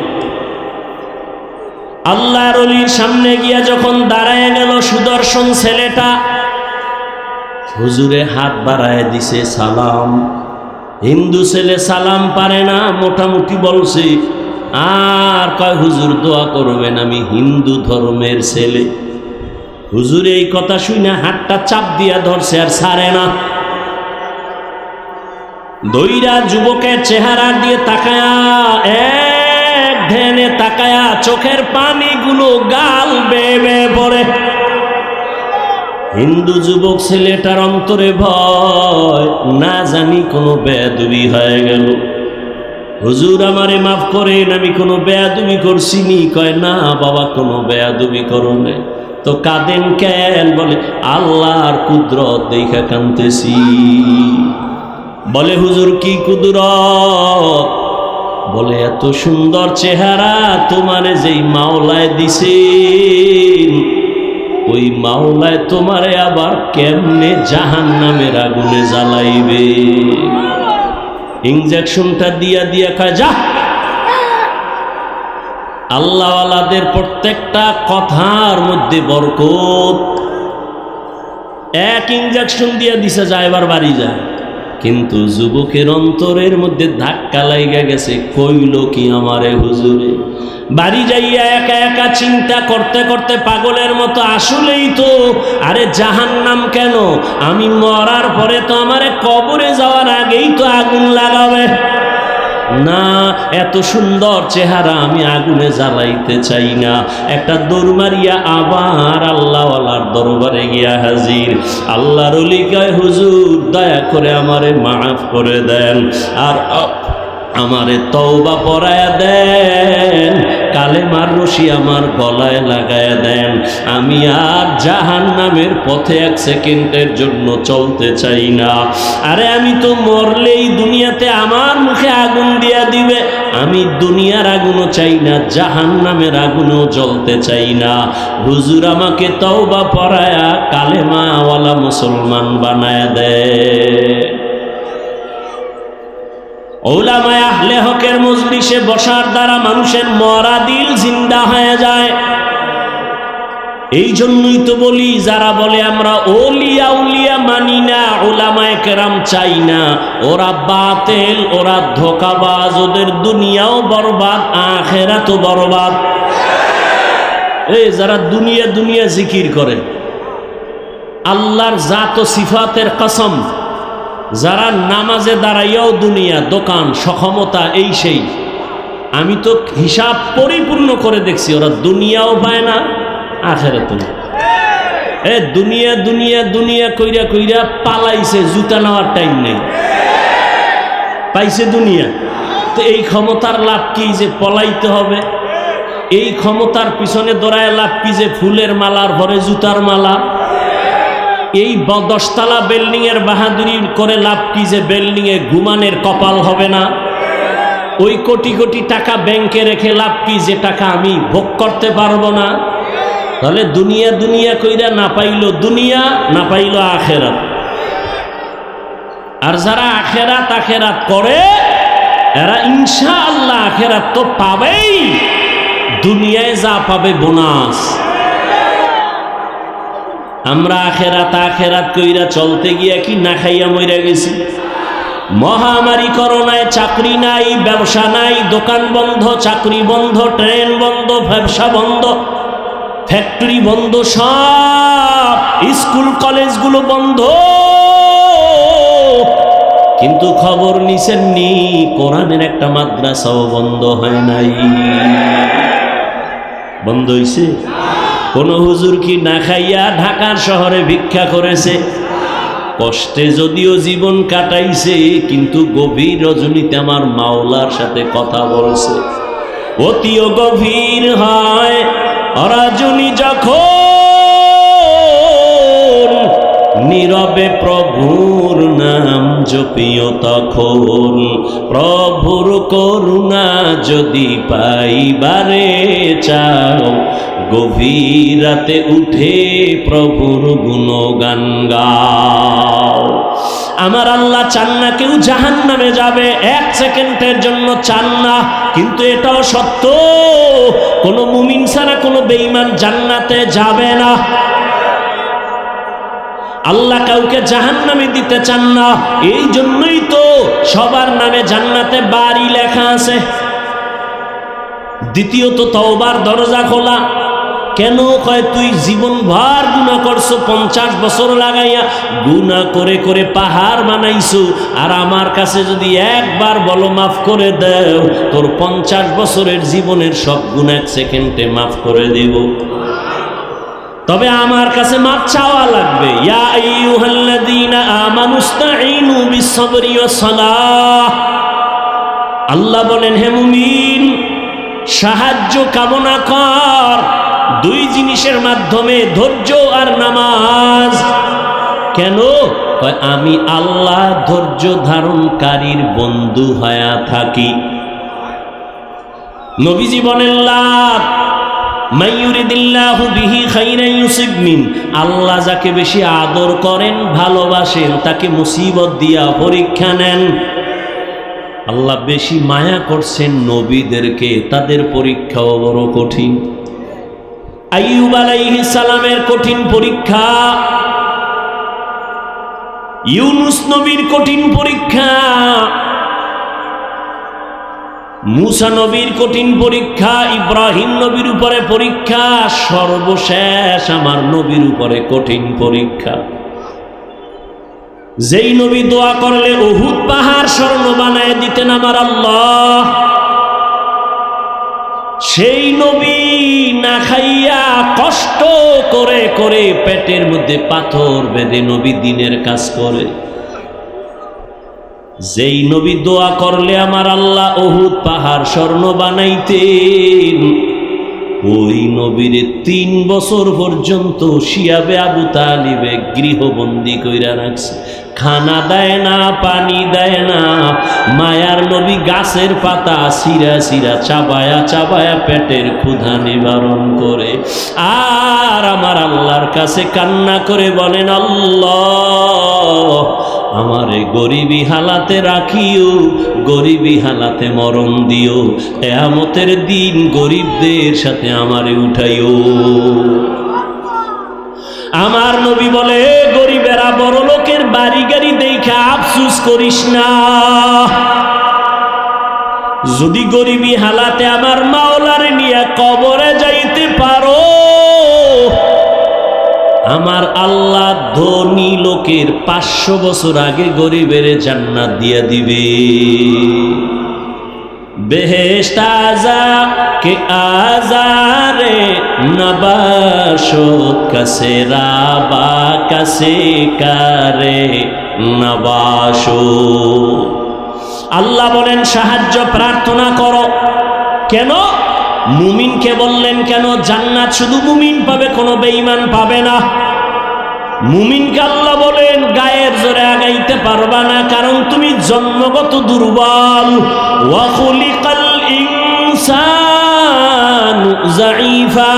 আল্লাহর ওলির সামনে গিয়া যখন দাঁড়ায় গেল, সুদর্শন ছেলেটা হুজুরে হাত বাড়ায় দিছে সালাম। হিন্দু ছেলে সালাম পারে না, মোটামুটি বলছে, আর কয় হুজুর দোয়া করবেন, আমি হিন্দু ধর্মের ছেলে। হুজুর এই কথা শুনে হাতটা চাপ দিয়া ধরছে আর ছাড়ে না। দইরা যুবকের চেহারা দিয়ে তাকায়া, এক ধ্যানে তাকায়া, চোখের পানিগুলো গাল বেয়ে বেয়ে পড়ে। হিন্দু যুবক ছেলেটার অন্তরে ভয়, না জানি কোনো বেয়াদবি হয়ে গেল। হুজুর আমারে মাফ করেন, আমি কোনো বেয়াদবি করছি নি? কয় না বাবা, কোনো বেয়াদবি করো না। তো কাঁদেন কেন? বলে আল্লাহর কুদরত দেখা কাঁদতেছি। বলে হুজুর কি কুদরত? বলে এত সুন্দর চেহারা তোমারে যেই মাওলায় দিছে, ওই মাওলায় তোমারে আবার কেমনে জাহান্নামের আগুনে জ্বালাইবে। ইনজেকশনটা দিয়া দিয়া কয় যা। আল্লাহওয়ালাদের প্রত্যেকটা কথার মধ্যে বরকত। এক ইনজেকশন দিয়া দিছে, যা এবার বাড়ি যায়। কিন্তু যুবকের অন্তরের মধ্যে ধাক্কা লাইগা গেছে, কইল কি আমারে হুজুরে। বাড়ি যাইয়া একা একা চিন্তা করতে করতে পাগলের মতো, আসলেই তো, আরে জাহান্নাম কেন, আমি মরার পরে তো আমারে কবরে যাওয়ার আগেই তো আগুন লাগাবে না, এত সুন্দর চেহারা আমি আগুনে জ্বালাইতে চাই না। একটা দৌড় মারিয়া আবার আল্লাহওয়ালার দরবারে গিয়া হাজির। আল্লাহর ওলি কয়, হুজুর দয়া করে আমারে মাফ করে দেন, আর আমারে তওবা পড়ায়া দেন, কালেমার রশি আমার গলায় লাগায়া দেন, আমি আর জাহান্নামের পথে এক সেকেন্ডের জন্য চলতে চাই না। আরে আমি তো মরলেই দুনিয়াতে আমার মুখে আগুন দিয়া দিবে, আমি দুনিয়ার আগুনও চাই না, জাহান্নামের আগুনও জ্বলতে চাই না। হুজুর আমাকে তওবা পড়ায়া কালেমাওয়ালা মুসলমান বানায়া দেয়। উলামায়ে আহলে হকের মজলিসে বসার দ্বারা মানুষের মরা দিল জিন্দা হয়ে যায়। এই জন্যই তো বলি, যারা বলে আমরা ওলিয়া উলিয়া মানি না, উলামায়ে কেরাম চাই না, ওরা বাতিল, ওরা ধোঁকাবাজ, ওদের দুনিয়াও বরবাদ, আখিরাতও বরবাদ। এই যারা দুনিয়া দুনিয়া জিকির করে, আল্লাহর জাত ও সিফাতের কসম, যারা নামাজে দাঁড়াইয়াও দুনিয়া, দোকান, সক্ষমতা, এই সেই, আমি তো হিসাব পরিপূর্ণ করে দেখছি, ওরা দুনিয়াও পায় না, আখিরাতও না। দুনিয়া দুনিয়া দুনিয়া কইরা কইরা পালাইছে, জুতা নেওয়ার টাইম নেই, পাইছে দুনিয়া। তো এই ক্ষমতার লাভ কি যে পলাইতে হবে? এই ক্ষমতার পিছনে দৌড়ায় লাভ কি যে ফুলের মালার ভরে জুতার মালা? এই 10তলা বিল্ডিং এর বাহাদুরি করে লাভ কি যে বিল্ডিং এ ঘুমানের কপাল হবে না? ওই কোটি কোটি টাকা ব্যাংকে রেখে লাভ কি যে টাকা আমি ভোগ করতে পারবো না? তাহলে দুনিয়া দুনিয়া কইরা না পাইলো দুনিয়া, না পাইলো আখেরাত। আর যারা আখেরাত আখেরাত করে, এরা ইনশাআল্লাহ আখেরাত তো পাবেই, দুনিয়ায় যা পাবে বোনাস। আমরা আখেরাত আখেরাত কইরা চলতে গিয়া কি না খাইয়া মইরা গেছি। মহামারী করোনায় চাকরি নাই, ব্যবসা নাই, দোকান বন্ধ, চাকরি বন্ধ, ট্রেন বন্ধ, ব্যবসা বন্ধ, ফ্যাক্টরি বন্ধ, সব স্কুল কলেজগুলো বন্ধ। কিন্তু খবর নিছেননি, কোরআনের একটা মাদ্রাসাও বন্ধ হয় নাই। বন্ধ হইছে? কোন হুজুর কি না খাইয়া ঢাকার শহরে ভিক্ষা করেছে? কষ্টে যদিও জীবন কাটাইছে, কিন্তু গভীর রজনীতে আমার মাওলার সাথে কথা বলছে। অতিও গভীর হয় রজনী যখন, নীরবে প্রভুর নাম জপিও তখন। প্রভুর করুণা যদি পাইবারে চাও, গভীর রাতে উঠে প্রভুর গুণগান গাও। আমার আল্লাহ চান না কেউ জাহান্নামে যাবে, এক সেকেন্ডের জন্য চান না। কিন্তু এটাও সত্য, কোনো মুমিন ছাড়া কোনো বেঈমান জান্নাতে যাবে না। আল্লাহ কাউকে জাহান্নামে দিতে চান না, এই জন্যই তো সবার নামে জান্নাতে বাড়ি লেখা আছে। দ্বিতীয়ত তওবার দরজা খোলা। কেন? কয় তুই জীবন ভর গুনাহ করছো, 50 বছর লাগাইয়া গুনাহ করে করে পাহাড় বানাইছো, আর আমার কাছে যদি একবার বলো মাফ করে দাও, তোর 50 বছরের জীবনের সব গুনাহ 1 সেকেন্ডে মাফ করে দেব। তবে আমার কাছে মাপ চাওয়া লাগবে। ইয়া আইয়ুহাল্লাযীনা আমানুস্তাঈনু বিস-সাবরি ওয়াস-সালাহ। আল্লাহ বলেন, হে মুমিন, সাহায্য কামনা কর 2 জিনিসের মাধ্যমে, ধৈর্য আর নামাজ। কেন? কয় আমি আল্লাহ ধৈর্য ধারণকারীর বন্ধু হয়ে থাকি। নবীজি বলেন, আল্লাহ যাকে বেশি আদর করেন, ভালোবাসেন, তাকে মুসিবত দিয়া পরীক্ষা নেন। আল্লাহ বেশি মায়া করছেন নবীদেরকে, তাদের পরীক্ষাও বড় কঠিন। আইয়ুব আলাইহিস সালামের কঠিন পরীক্ষা। ইউনুস নবীর কঠিন পরীক্ষা, মুসা নবীর কঠিন পরীক্ষা, ইব্রাহিম নবীর উপরে পরীক্ষা, সর্বশেষ আমার নবীর উপরে কঠিন পরীক্ষা। যেই নবী দোয়া করলে উহুদ পাহাড় স্বর্ণ বানায় দিতেন আমার আল্লাহ, সেই নবী না খাইয়া কষ্ট করে করে পেটের মধ্যে পাথর বেঁধে নবী দিনের কাজ করে। যেই নবী দোয়া করলে আমার আল্লাহ উহুদ পাহাড় স্বর্ণ বানাইতেন, ওই নবীরে 3 বছর পর্যন্ত শিয়াবে আবু তালিবে গৃহবন্দী কইরা রাখছে। খানা দেয় না, পানি দেয় না। মায়ার নবী গাছের পাতা সিরা সিরা চাবায়া চাবায়া পেটের ক্ষুধা নিবারণ করে। আর আমার আল্লাহর কাছে কান্না করে বলেন, আল্লাহ আমারে গরিবী হালাতে রাখিও, গরিবী হালাতে মরণ দিও, কিয়ামতের দিন গরিবদের সাথে আমারে উঠাইও। আমার নবী বলে, গরিবেরা বড় লোকের বাড়ি গাড়ি দেখা আফসুস করিস না। যদি গরিবী হালাতে আমার মাওলারে নিয়ে কবরে যাইতে পারো, আমার আল্লাহ ধনী লোকের 500 বছর আগে গরিবের জান্নাত দিয়া দিবে। বেহেশত আজা কে আজারে নবাশো কসে রাবা কসে কারে নবাশো। আল্লাহ বলেন সাহায্য প্রার্থনা করো। কেন? মুমিনকে বললেন কেন? জান্নাত শুধু মুমিন পাবে, কোনো বেঈমান পাবে না। মুমিনকে আল্লাহ বলেন গায়ের জোরে আগাইতে পারবা না, কারণ তুমি জন্মগত দুর্বল। ওয়া খুলিকাল ইনসানু যায়ীফা,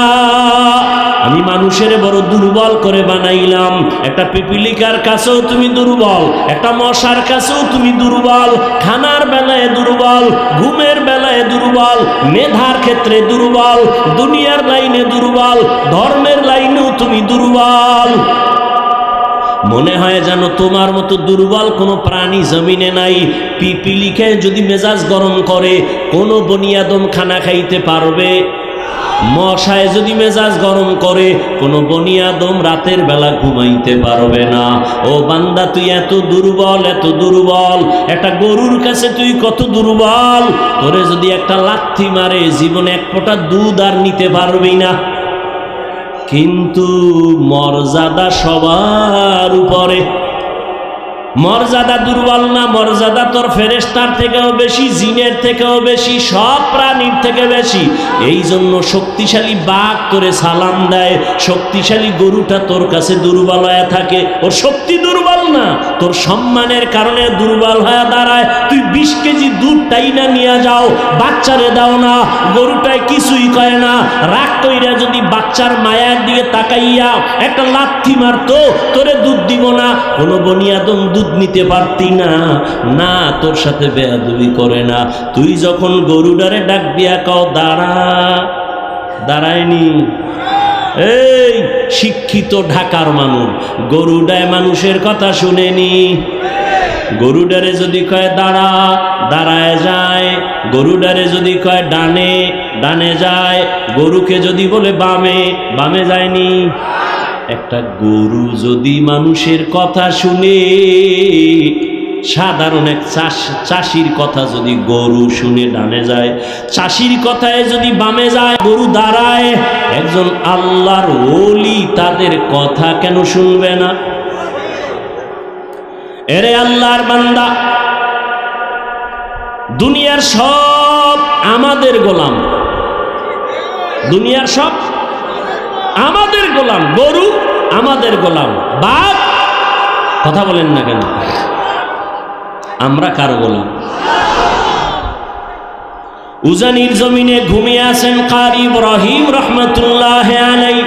আমি মানুষের বড় দুর্বল করে বানাইলাম। একটা পিপিলিকার কাছেও তুমি দুর্বল, একটা মশার কাছেও তুমি দুর্বল। খানার বেলায় দুর্বল, ঘুমের বেলায় দুর্বল, মেধার ক্ষেত্রে দুর্বল, দুনিয়ার লাইনে দুর্বল, ধর্মের লাইনেও তুমি দুর্বল। মনে হয় যেন তোমার মতো দুর্বল কোনো প্রাণী জমিনে নাই। পিপিলিকায় যদি মেজাজ গরম করে, কোনো বনিয়াদম খানা খাইতে পারবে? মশায় যদি মেজাজ গরম করে, কোনো বনিয়াদম রাতের বেলা ঘুমাইতে পারবে না। ও বান্দা, তুই এত দুর্বল, এত দুর্বল। একটা গরুর কাছে তুই কত দুর্বল। তোরে যদি একটা লাথি মারে, জীবনে 1 ফোঁটা দুধ আর নিতে পারবি না। কিন্তু মর্যাদা সবার উপরে। মর্যাদা দুর্বল না, মর্যাদা তোর ফেরেশতার থেকেও বেশি, জিনের থেকেও বেশি, সব প্রাণীর থেকে বেশি। এই জন্য শক্তিশালী বাঘ তোরে সালাম দেয়, শক্তিশালী গরুটা তোর কাছে দুর্বল হয়ে থাকে। ওর শক্তি দুর্বল না, তোর সম্মানের কারণে দুর্বল হয়ে দাঁড়ায়। তুই 20 কেজি দুধ টাইনা নিয়ে যাও, বাচ্চারে দাও না, গরুটায় কিছুই কয় না। রাগ কইরা যদি বাচ্চার মায়ার দিকে তাকাইয়া একটা লাথি মারতো, তোরে দুধ দিব না। কোনো বনিয়াদম দুধ নিতে পারতি না। না, তোর সাথে বেয়াদবি করে না। তুই যখন গরুডারে ডাক দিয়া কও দাঁড়া, দাঁড়ায়নি। এই শিক্ষিত ঢাকার মানুষ গরুডায় মানুষের কথা শুনেনি। গরুডারে যদি কয় দাঁড়া, দাঁড়ায় যায়। গরুডারে যদি কয় ডানে, ডানে যায়। গরুকে যদি বলে বামে, বামে যায়নি। একটা গরু যদি মানুষের কথা শুনে, সাধারণ এক চাষির কথা যদি গরু শুনে ডানে যায়, চাষির কথায় যদি বামে যায়, গরু দাঁড়ায়। একজন আল্লাহর ওলি তাদের কথা কেন শুনবে না? এরে আল্লাহর বান্দা, দুনিয়ার সব আমাদের গোলাম, দুনিয়ার সব আমাদের গোলাম। গরু আমাদের গোলাম, বাঘ, কথা বলেন না কেন? আমরা কার গোলাম? উজানির জমিনে ঘুমিয়ে আছেন কারি ইব্রাহিম রহমতুল্লাহ আলাইহি।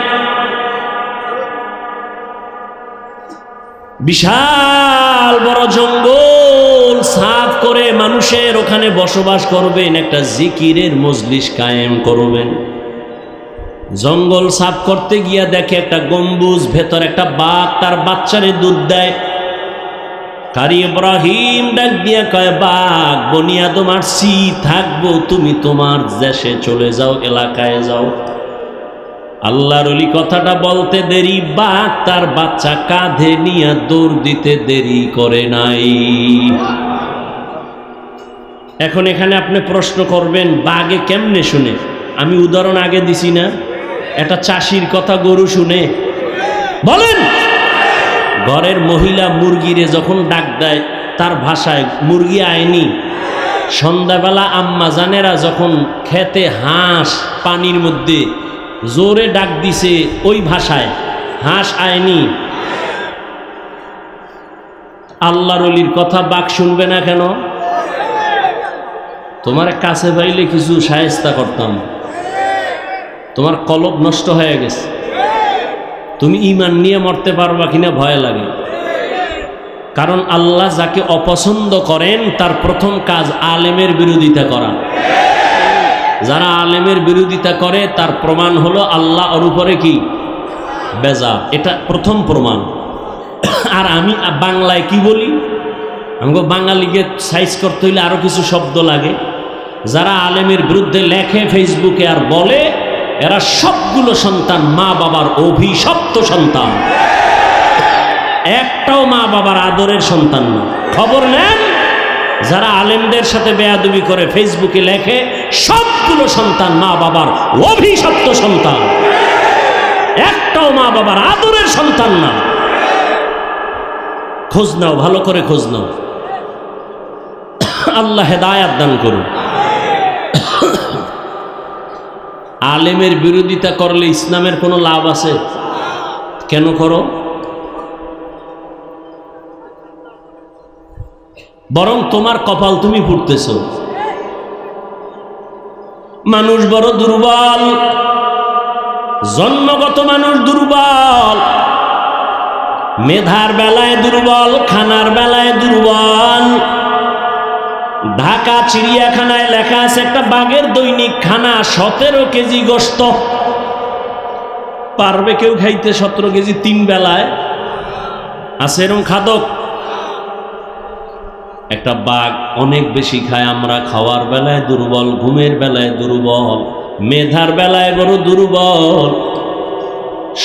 বিশাল বড় জঙ্গল সাফ করে মানুষের ওখানে বসবাস করবেন, একটা জিকিরের মজলিস কায়েম করবেন। জঙ্গল সাফ করতে গিয়া দেখে একটা গম্বুজ, ভেতর একটা বাঘ তার বাচ্চারে দুধ দেয়। কারি ইব্রাহিম ডাক দিয়া কয়, বাঘ বনি আদম আসছি, থাকবো, তুমি তোমার দেশে চলে যাও, এলাকায় যাও। আল্লাহর ওলি কথাটা বলতে দেরি, বাঘ তার বাচ্চা কাঁধে নিয়ে দৌড় দিতে দেরি করে নাই। এখন এখানে আপনি প্রশ্ন করবেন, বাঘে কেমনে শুনে? আমি উদাহরণ আগে দিছি না, একটা চাষির কথা গরু শুনে? বলেন, ঘরের মহিলা মুরগিরে যখন ডাক দেয় তার ভাষায়, মুরগি আয়নি। সন্ধ্যাবেলা আম্মা জানেরা যখন খেতে হাঁস পানির মধ্যে জোরে ডাক দিছে ওই ভাষায়, হাঁস আয়নি। আল্লাহর ওলির কথা বাঘ শুনবে না কেন? তোমার কাছে পাইলে কিছু শায়েস্তা করতাম, তোমার কলব নষ্ট হয়ে গেছে, তুমি ঈমান নিয়ে মরতে পারবা কিনা ভয় লাগে। কারণ আল্লাহ যাকে অপছন্দ করেন তার প্রথম কাজ আলেমের বিরোধিতা করা। যারা আলেমের বিরোধিতা করে তার প্রমাণ হলো আল্লাহ ওর উপরে কি বেজা, এটা প্রথম প্রমাণ। আর আমি বাংলায় কি বলি, আমাকে বাঙালিকে সাইজ করতে হইলে আরো কিছু শব্দ লাগে। যারা আলেমের বিরুদ্ধে লেখে ফেসবুকে আর বলে, এরা সবগুলো সন্তান মা বাবার অভিশপ্ত সন্তান, একটাও মা বাবার আদরের সন্তান না। খবর নেন, যারা আলেমদের সাথে বেয়াদবি করে ফেসবুকে লেখে, সবগুলো সন্তান মা বাবার অভিশপ্ত সন্তান, একটাও মা বাবার আদরের সন্তান না। খোঁজ নাও, ভালো করে খোঁজ নাও। আল্লাহ হেদায়াত দান করুন। আলেমের বিরোধিতা করলে ইসলামের কোনো লাভ আছে? কেন করো? বরং তোমার কপাল তুমি পুড়তেছ। মানুষ বড় দুর্বল, জন্মগত মানুষ দুর্বল, মেধার বেলায় দুর্বল, খানার বেলায় দুর্বল। ঢাকা চিড়িয়াখানায় লেখা আছে একটা বাঘের দৈনিক খানা 17 কেজি গোশত। পারবে কেউ খাইতে 17 কেজি 3 বেলায়? আছে এরকম খাদক? একটা বাঘ অনেক বেশি খায়। আমরা খাওয়ার বেলায় দুর্বল, ঘুমের বেলায় দুর্বল, মেধার বেলায় বড় দুর্বল,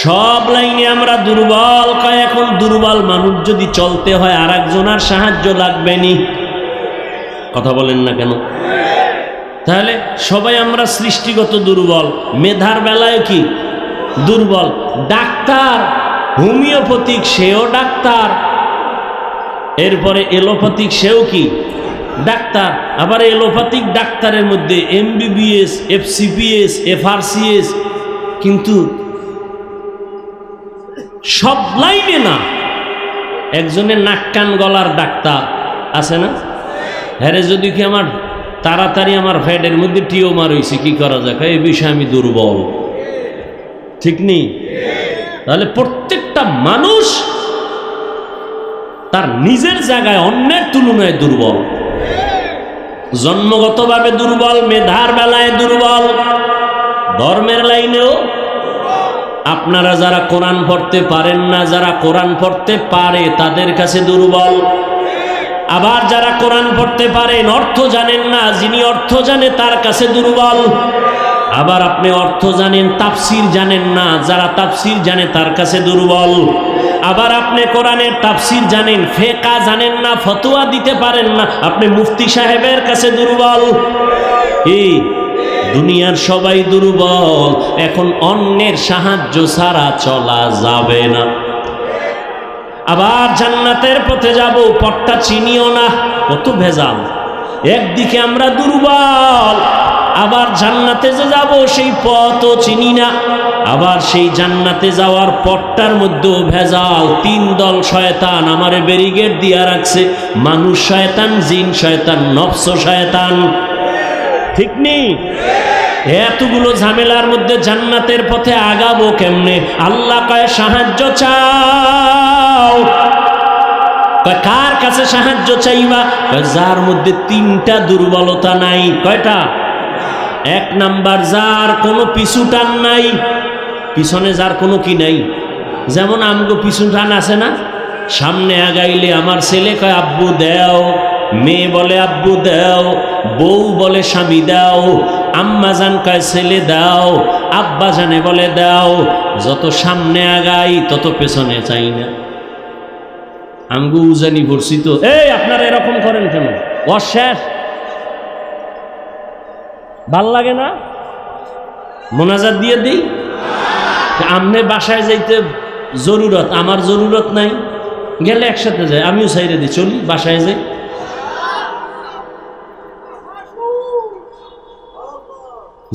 সব লাইনে আমরা দুর্বল। কয় এখন দুর্বল মানুষ যদি চলতে হয় আর একজনের সাহায্য লাগবে নি। কথা বলেন না কেন? তাহলে সবাই আমরা সৃষ্টিগত দুর্বল, মেধার বেলায় কি দুর্বল। ডাক্তার হোমিওপ্যাথিক সেও ডাক্তার, এরপরে এলোপ্যাথিক সেও কি ডাক্তার। আবার এলোপ্যাথিক ডাক্তারের মধ্যে এমবিবিএস, এফসিপিএস, এফআরসিএস, কিন্তু সব লাইনে না। একজনের নাক কান গলার ডাক্তার আছে না? হ্যাঁ, যদি কি আমার তাড়াতাড়ি আমার ফ্যাটের মধ্যে টিউমার হয়েছে, কি করা যায়? এই বিষয়ে আমি দুর্বল, ঠিক নেই? তাহলে প্রত্যেকটা মানুষ তার নিজের জায়গায় অন্যের তুলনায় দুর্বল, জন্মগতভাবে দুর্বল, মেধার বেলায় দুর্বল, ধর্মের লাইনেও। আপনারা যারা কোরআন পড়তে পারেন না, যারা কোরআন পড়তে পারে তাদের কাছে দুর্বল। আবার যারা কোরআন পড়তে পারেন, অর্থ জানেন না, যিনি অর্থ জানে তার কাছে দুর্বল। আবার আপনি অর্থ জানেন, তাফসির জানেন না, যারা তাফসির জানে তার কাছে দুর্বল। আবার আপনি কোরআনের তাফসির জানেন, ফিকহ জানেন না, ফতোয়া দিতে পারেন না, আপনি মুফতি সাহেবের কাছে দুর্বল। এই দুনিয়ার সবাই দুর্বল। এখন অন্যের সাহায্য ছাড়া চলা যাবে না। আবার জান্নাতের পথে যাব, পথটা চিনিও না, কত ভেজাল। একদিকে আমরা দুর্বল, আবার জান্নাতে যে যাব সেই পথও চিনি না। আবার সেই জান্নাতে যাওয়ার পথটার মধ্যেও ভেজাল। 3 দল শয়তান আমারে ব্যারিকেড দিয়া রাখছে, মানুষ শয়তান, জিন শয়তান, নফস শয়তান, ঠিক নেই? এতগুলো ঝামেলার মধ্যে জান্নাতের পথে আগাবো কেমনে? আল্লাহ কয় সাহায্য চাও। কার কাছে সাহায্য চাইবা? যার মধ্যে 3টা দুর্বলতা নাই। কয়টা? 1 নাম্বার, যার কোনো পিছু টান নাই, পিছনে যার কোনো কি নাই। যেমন আমগো পিছু টান আছে না, সামনে আগাইলে আমার ছেলে কয় আব্বু দেও, মেয়ে বলে আব্বু দেও, বউ বলে স্বামী দাও, আম্মা জান কয় ছেলে দাও, আব্বা জানে বলে দাও। যত সামনে আগাই তত পেছনে চাই না। আমগো উজানি পড়ছি তো, এই আপনারা এরকম করেন কেন? অশেষ ভাল লাগে না? মোনাজাত দিয়ে দিই। আমনে বাসায় যাইতে জরুরত, আমার জরুরত নাই, গেলে একসাথে যাই, আমিও সাইরে দিই, চলি বাসায় যাই।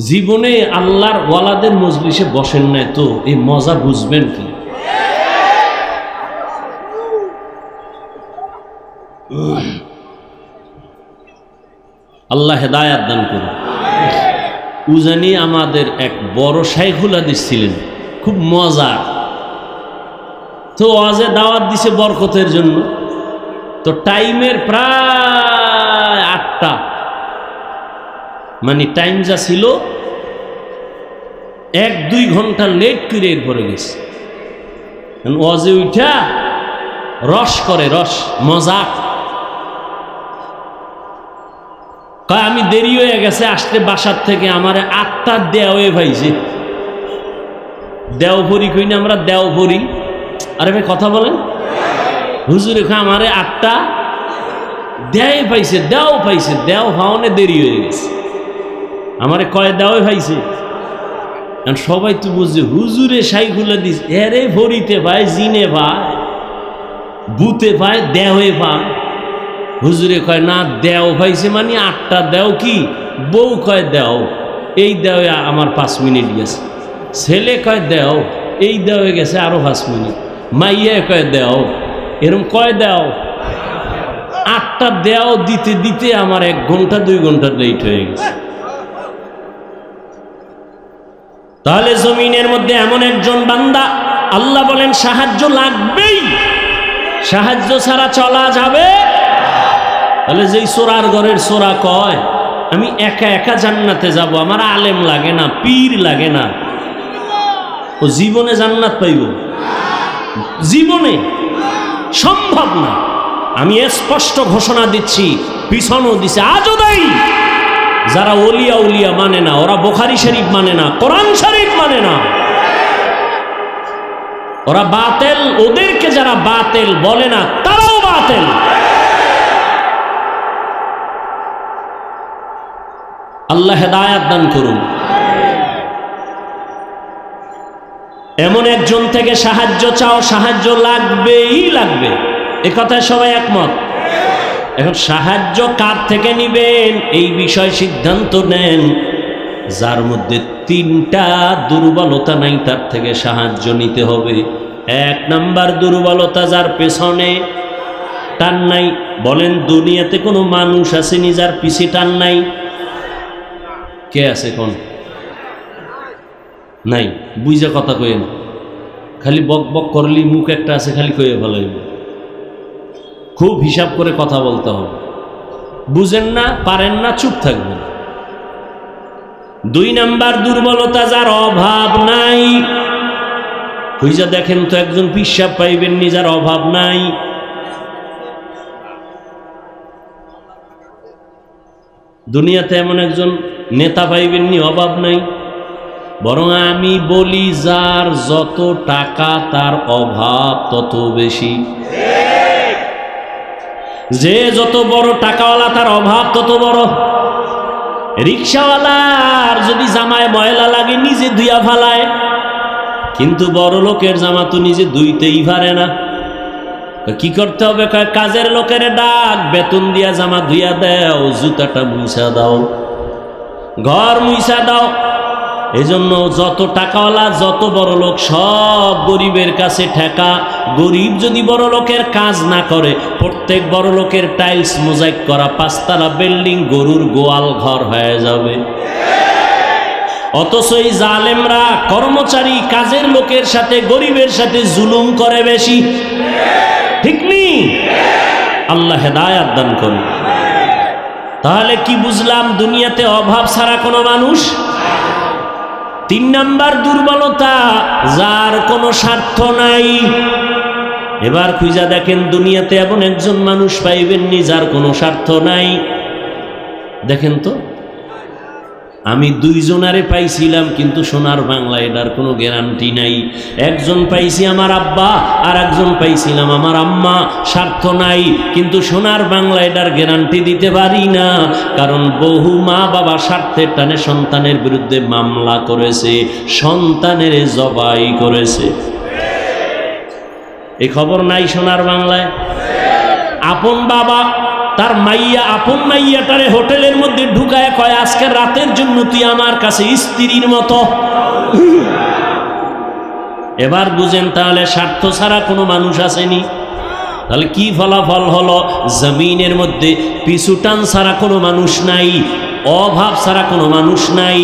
জীবনে আল্লাহর ওয়ালাদের মজলিসে বসেন নাই তো এই মজা বুঝবেন কি? আল্লাহ হেদায়াত দান করুন। উজানি আমাদের এক বড় শাইখুল হাদিস ছিলেন, খুব মজা। তো ওয়াজে দাওয়াত দিছে বরকতের জন্য। তো টাইমের প্রায় 8টা, মানে টাইম যা ছিল 1-2 ঘন্টা লেট করে এরপরে গেছে। ওয়াজে উঠা রস করে, রস মজাক কয় আমি দেরি হয়ে গেছে আসতে বাসার থেকে, আমার 8টা দেওয়ে ভাইছে। দেওভরি কই না আমরা, দেওভরি। আরে ভাই কথা বলেন। হুজুরে কয় আমারে 8টা দেয় পাইছে, দেও পাইছে, দেও ভাওনে দেরি হয়ে গেছে। আমারে কয় দেওয়ে ভাইছে। সবাই তো বুঝছে হুজুরে শাইখুল হাদিস, এরে ভরিতে ভাই, জিনে ভাই, বুতে ভাই, দেওয়ে ভাই। হুজুরে কয় না, দেও ভাইছে মানে 8টা দেও কি? বউ কয় দেও, এই দেওয়ে আমার 5 মিনিট গেছে। ছেলে কয় দেও, এই দেওয়ে গেছে আরো 5 মিনিট। মাইয়া কয় দেও, এরকম কয় দেও। 8টা দেও দিতে দিতে আমার 1 ঘন্টা 2 ঘন্টা লেট হয়ে গেছে। তাহলে জমিনের মধ্যে এমন একজন বান্দা, আল্লাহ বলেন সাহায্য লাগবেই, সাহায্য ছাড়া চলা যাবে। তাহলে যেই চোরার ঘরের চোরা কয় আমি একা একা জান্নাতে যাব, আমার আলেম লাগে না, পীর লাগে না, ও জীবনে জান্নাত পাইব? জীবনে সম্ভব না। আমি স্পষ্ট ঘোষণা দিচ্ছি, পিছনও দিছে, আজও দেই। যারা ওলিয়া উলিয়া মানে না, ওরা বুখারী শরীফ মানে না, কোরআন শরীফ মানে না, ওরা বাতিল। ওদেরকে যারা বাতিল বলে না তারাও বাতিল। আল্লাহ হেদায়াত দান করুন। এমন একজন থেকে সাহায্য চাও, সাহায্য লাগবেই লাগবে, এ কথায় সবাই একমত। এখন সাহায্য কার থেকে নিবেন এই বিষয় সিদ্ধান্ত নেন। যার মধ্যে 3টা দুর্বলতা নাই তার থেকে সাহায্য নিতে হবে। 1 নাম্বার দুর্বলতা, যার পেছনে টান নাই। বলেন দুনিয়াতে কোনো মানুষ আসেনি যার পিছে টান নাই? কে আছে কোন? নাই। বুঝা কথা কইেন, খালি বক বক করলি মুখ একটা আছে খালি কইয়ে ফেলাইব। খুব হিসাব করে কথা বলতে হবে। বুঝেন না, পারেন না, চুপ থাকবেন। 2 নাম্বার দুর্বলতা, যার অভাব নাই। খুঁজা দেখেন তো একজন পিসাব পাইবেন নি যার অভাব নাই। দুনিয়াতে এমন একজন নেতা পাইবেন নি অভাব নাই। বরং আমি বলি যার যত টাকা তার অভাব তত বেশি। যে যত বড় টাকাওয়ালা তার অভাব তত বড়। রিক্সাওয়ালার যদি জামায় ময়লা লাগে নিজে ধুইয়া ফালায়, কিন্তু বড় লোকের জামা তো নিজে ধুইতেই পারে না। কি করতে হবে? কাজের লোকের ডাক, বেতন দিয়া জামা ধুইয়া দাও, জুতাটা মুছা দাও, ঘর মুছা দাও। এজন্য যত টাকাওয়ালা যত বড় লোক সব গরিবের কাছে ঠেকা। গরিব যদি বড় লোকের কাজ না করে, প্রত্যেক বড় লোকের টাইলস মোজাইক করা 5 তলা বিল্ডিং গরুর গোয়াল ঘর হয়ে যাবে। অথচ এই জালেমরা কর্মচারী কাজের লোকের সাথে গরিবের সাথে জুলুম করে বেশি। ঠিক নেই? আল্লাহ হেদায়াত দান করুন। তাহলে কি বুঝলাম? দুনিয়াতে অভাব ছাড়া কোনো মানুষ। 3 নাম্বার দুর্বলতা, যার কোনো স্বার্থ নাই। এবার খুঁজা দেখেন দুনিয়াতে এমন একজন মানুষ পাইবেননি যার কোনো স্বার্থ নাই। দেখেন তো, আমি দুইজনারে পাইছিলাম, কিন্তু সোনার বাংলা এটার কোনো গ্যারান্টি নাই। একজন পাইছি আমার আব্বা, আর একজন পাইছিলাম আমার আম্মা, স্বার্থ নাই, কিন্তু সোনার বাংলা এটার গ্যারান্টি দিতে পারি না। কারণ বহু মা বাবা স্বার্থের টানে সন্তানের বিরুদ্ধে মামলা করেছে, সন্তানের জবাই করেছে। এই খবর নাই সোনার বাংলায়? আপন বাবা তার মাইয়া, আপন মাইয়াটারে হোটেলের মধ্যে ঢুকায় কয় আজকের রাতের জন্য তুই আমার কাছে স্ত্রীর মতো। এবার বুঝেন তাহলে স্বার্থ ছাড়া কোনো মানুষ আসেনি। তাহলে কি ফলাফল হলো? জমিনের মধ্যে পিছুটান ছাড়া কোনো মানুষ নাই, অভাব ছাড়া কোনো মানুষ নাই,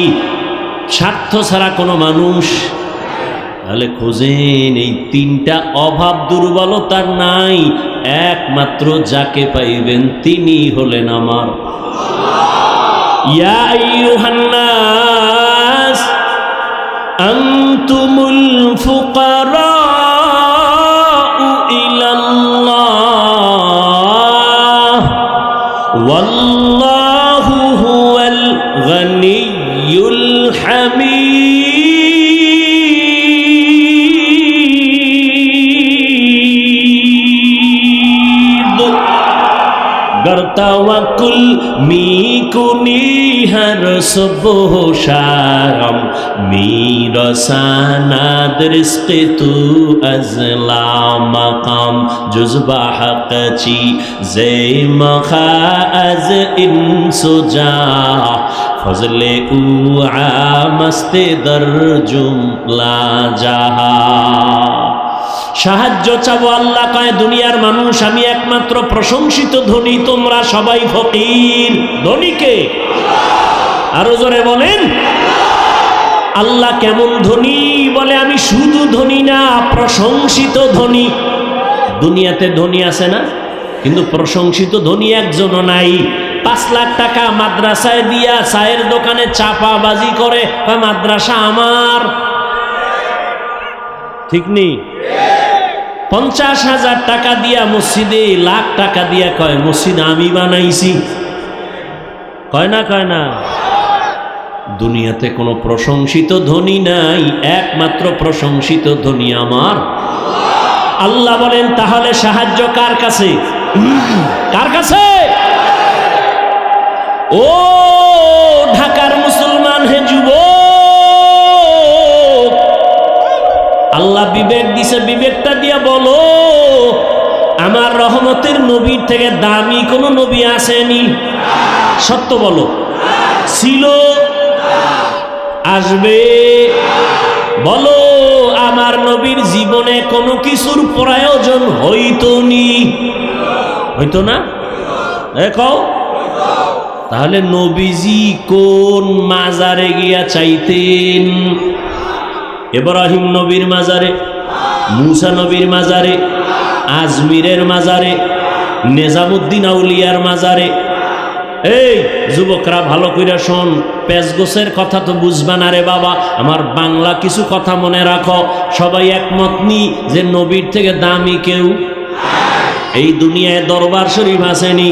স্বার্থ ছাড়া কোনো মানুষ। তাহলে খোঁজেন এই তিনটা অভাব দুর্বলতার নাই, একমাত্র যাকে পাইবেন তিনি হলেন আমার। ইয়া আইয়ুহান নাস আনতুমুল ফুকারাউ ইলাল্লাহ ওয়াল্লাহু হুয়াল গনিয়্যুল হামিদ। तवक्कुल मी कुनी हर सुबह शाम मेरा सनद रिज़्क़ तू अज़ला मकाम जुज़बा हक़ची ज़े मखा अज़ इंसुजा फज़ले उ आमस्ते दर जुमला जहा। সাহায্য চাবো, আল্লাহ কয় দুনিয়ার মানুষ আমি একমাত্র প্রশংসিত ধনী, তোমরা সবাই ফকির। ধনীকে আরো জোরে বলেন। আল্লাহ কেমন ধনী? বলে আমি শুধু ধনী না, প্রশংসিত ধনী। দুনিয়াতে ধনী আছে না, কিন্তু প্রশংসিত ধনী একজনও নাই। 5 লাখ টাকা মাদ্রাসায় দিয়া চায়ের দোকানে চাপাবাজি করে মাদ্রাসা আমার, ঠিক নেই? 50,000 টাকা দিয়া মসজিদে, লাখ টাকা দিয়া কয় মসজিদ আমি বানাইছি, কয় না? কয় না? দুনিয়াতে কোনো প্রশংসিত ধনী নাই, একমাত্র প্রশংসিত ধনী আমার আল্লাহ। বলেন তাহলে সাহায্য কার কাছে? কার কাছে? ও ঢাকার মুসলমান, হে যুবক, আল্লাহ বিবেক দিছে, বিবেকটা দিয়া বলো আমার রহমতের নবীর থেকে দামি কোন নবী আসেনি? সত্য বলো। ছিল? আসবে? বলো আমার নবীর জীবনে কোনো কিছুর প্রয়োজন হইতো নি? হইতো না? দেখো তাহলে নবীজি কোন মাজারে গিয়া চাইতেন? ইব্রাহিম নবীর মাজারে, মুসা নবীর মাজারে, আজমিরের মাজারে, নিজামুদ্দিন আউলিয়ার মাজারে। এই যুবকরা ভালো কইরা শোন, পেজগোছের কথা তো বুঝবা না রে বাবা, আমার বাংলা কিছু কথা মনে রাখো। সবাই একমত নি যে নবীর থেকে দামি কেউ এই দুনিয়ায় দরবার শরীফ আসেনি?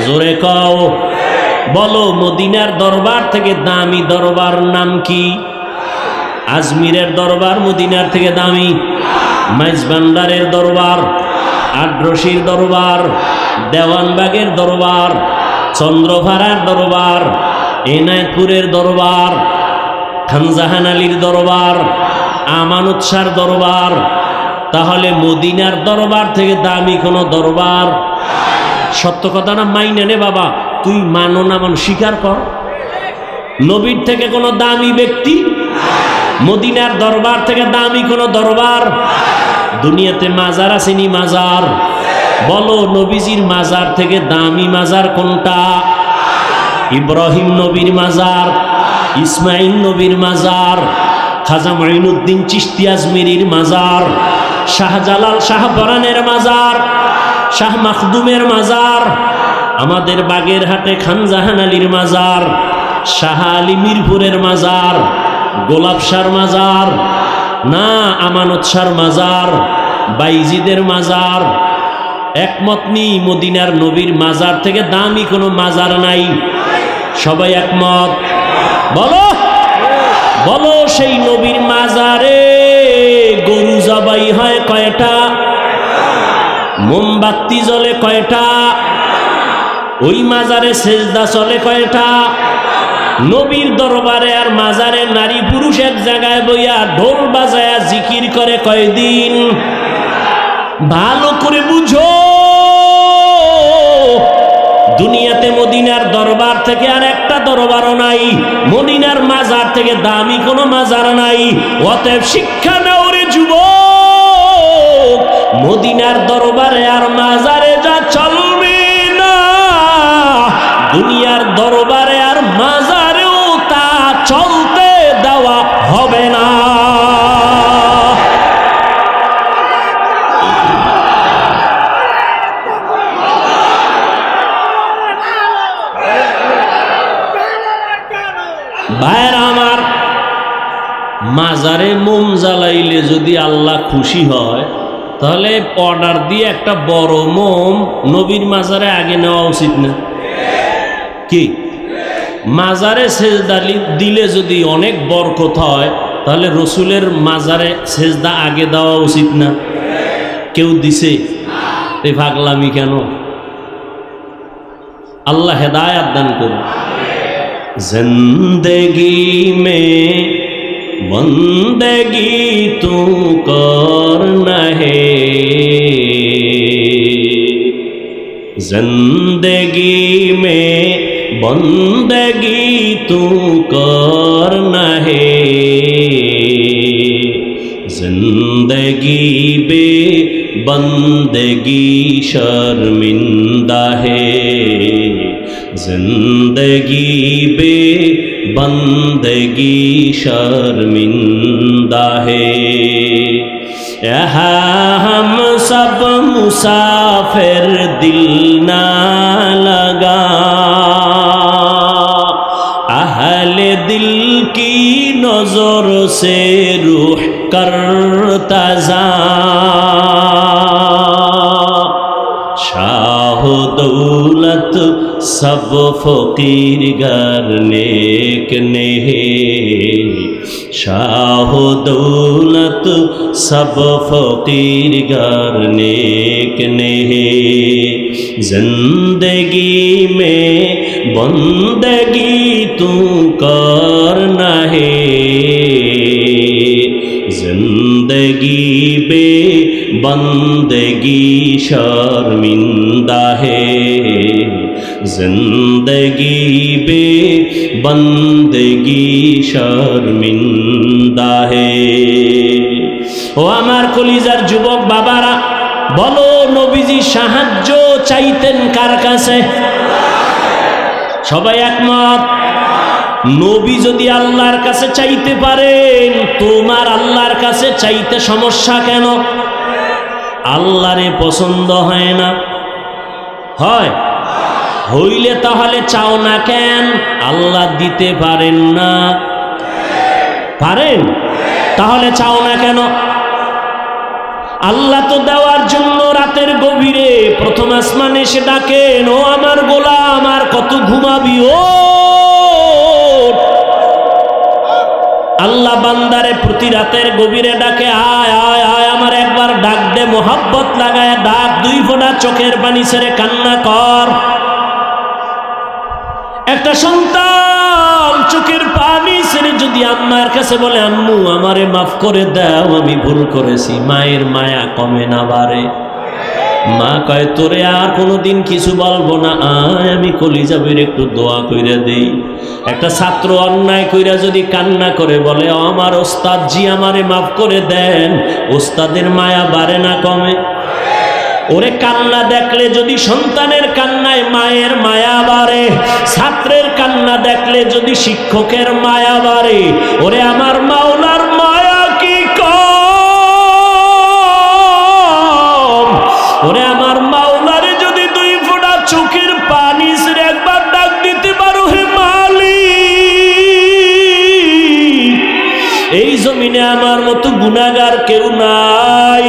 জোরে কও, বলো মদিনার দরবার থেকে দামি দরবার নাম কি? আজমিরের দরবার মদিনার থেকে দামি। মাইজভান্ডারের দরবার, আড্রসির দরবার, দেওয়ানবাগের দরবার, চন্দ্রভাড়ার দরবার, এনায়তপুরের দরবার, খানজাহান আলীর দরবার, আমানত শাহর দরবার। তাহলে মদিনার দরবার থেকে দামি কোন দরবার? সত্য কথা না মাইনে নে বাবা, তুই মানো না মান স্বীকার কর। নবীর থেকে কোনো দামি ব্যক্তি, মদিনার দরবার থেকে দামি কোন দরবার? দুনিয়াতে মাজার আসেনি? মাজার বলো, নবীজির মাজার থেকে দামি মাজার কোনটা? ইব্রাহিম নবীর মাজার, ইসমাইল নবীর মাজার, খাজা মাইনুদ্দিন চিশতি আজমিরির মাজার, শাহজালাল শাহপরানের মাজার, শাহ মাখদুমের মাজার, আমাদের বাগেরহাটে খানজাহান আলীর মাজার, শাহ আলী মিরপুরের মাজার, গোলাপ শাহর মাজার না আমানত শাহর মাজার, বাইজিদের মাজার। একমত নি মদিনার নবীর মাজার থেকে দামি কোনো মাজার নাই? সবাই একমত? বলো বলো, সেই নবীর মাজারে গরু জবাই হয় কয়টা? মোমবাতি জ্বলে কয়টা? ওই মাজারে সেজদা চলে কয়টা? নবীর দরবারে আর মাজারে নারী পুরুষ এক জায়গায় বইয়া ঢোল বাজায়া জিকির করে কয়দিন? ভালো করে বুঝো, দুনিয়াতে মদিনার দরবার থেকে আর একটা দরবারও নাই, মদিনার মাজার থেকে দামি কোনো মাজার নাই। অতএব শিক্ষা নাও রে যুবক, মদিনার দরবারে আর মাজারে যা চলবে না, দুনিয়ার দরবারে আর মাজারেও তা চলতে দেওয়া হবে না। ভাইরা আমার, মাজারে মোম জ্বালাইলে যদি আল্লাহ খুশি হয়, তাহলে অর্ডার দিয়ে একটা বড় মোম নবীর মাজারে আগে নেওয়া উচিত না? কি মাজারে সেজদা দিলে যদি অনেক বরকত হয়, তাহলে রসুলের মাজারে সেজদা আগে দেওয়া উচিত না? কেউ দিছে? এই পাগলামি কেন? আল্লাহ হেদায়েত দান করুন। जिंदगी में बंदगी तू करना है, जिंदगी में बंदगी तू करना है, जिंदगी बे बंदगी शर्मिंदा है, जिंदगी बे बंदगी शर्मिंदा है। यहाँ हम सब मुसाफिर, दिल ना लगा, अहले दिल की नजर से रूह करता जा, शाह दौलत सब फकीर गर नेक ने, शाह दौलत सब फकीर गर नेक ने, जिंदगी में बंदगी तू करना है, जिंदगी बे बंदगी शर्मिंदा है, जिंदगी बे बंदगी शर्मिंदा है। ও আমার কলিজার যুবক বাবারা, বলো নবীজি সাহায্য চাইতেন কার কাছে? সবাই একমত? নবী যদি আল্লাহর কাছে চাইতে পারেন, তোমার আল্লাহর কাছে চাইতে সমস্যা কেন? আল্লাহরে পছন্দ হয় না? হয়? হইলে তাহলে চাও না কেন? আল্লাহ দিতে পারেন না? পারেন? তাহলে চাও না কেন? আল্লাহ তো দেওয়ার জন্য রাতের গভীরে প্রথম আসমানে এসে ডাকেন, ও আমার গোলাম আর কত ঘুমাবি, ও আল্লাহ বান্দারে প্রতি রাতের গভীরে ডাকে, আয় আয় আয়, আমার একবার ডাক দে, মোহাব্বত লাগায় ডাক, দুই ফোঁটা চোখের পানি ছেড়ে কান্না কর। একটা সন্তান চোখের পানি ছেড়ে যদি আম্মার কাছে বলে, আম্মু আমারে মাফ করে দাও, আমি ভুল করেছি, মায়ের মায়া কমে না বাড়ে? মা কয়, তোরে আর কোনোদিন কিছু বলবো না, আয় আমি কলিজাবের একটু দোয়া কইরা দেই। একটা ছাত্র অন্যায় কইরা যদি কান্না করে বলে, আমার ওস্তাদ জি আমারে মাফ করে দেন, ওস্তাদের মায়া বাড়ে না কমে? ওরে কান্না দেখলে যদি সন্তানের কান্নায় মায়ের মায়া বাড়ে, ছাত্রের কান্না দেখলে যদি শিক্ষকের মায়া বাড়ে, ওরে আমার মাওলার মায়া কি কম? ওরে আমার মাওলারে যদি দুই ফোঁটা চোখের পানি ছেড়ে একবার ডাক দিতে পারো, হে মালিক, এই জন্য জমিনে আমার মতো গুনাহগার কেউ নাই।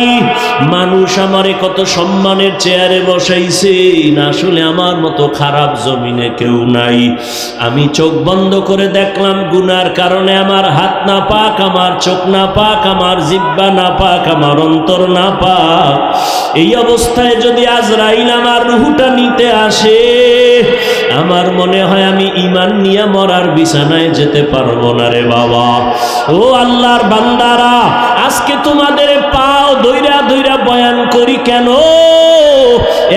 মানুষ আমারে কত সম্মানের চেয়ারে বসাইছে, আসলে আমার মতো খারাপ জমিনে কেউ নাই। আমি চোখ বন্ধ করে দেখলাম গুনার কারণে আমার হাত না পাক, আমার চোখ না পাক, আমার জিহ্বা না পাক, আমার অন্তর না পাক। এই অবস্থায় যদি আজরাইল আমার রূহটা নিতে আসে, আমার মনে হয় আমি ঈমান নিয়ে মরার বিছানায় যেতে পারবো না রে বাবা। ও আল্লাহর বান্দারা, আজকে তোমাদের পাও দইরা দইরা বয়ান করি কেন?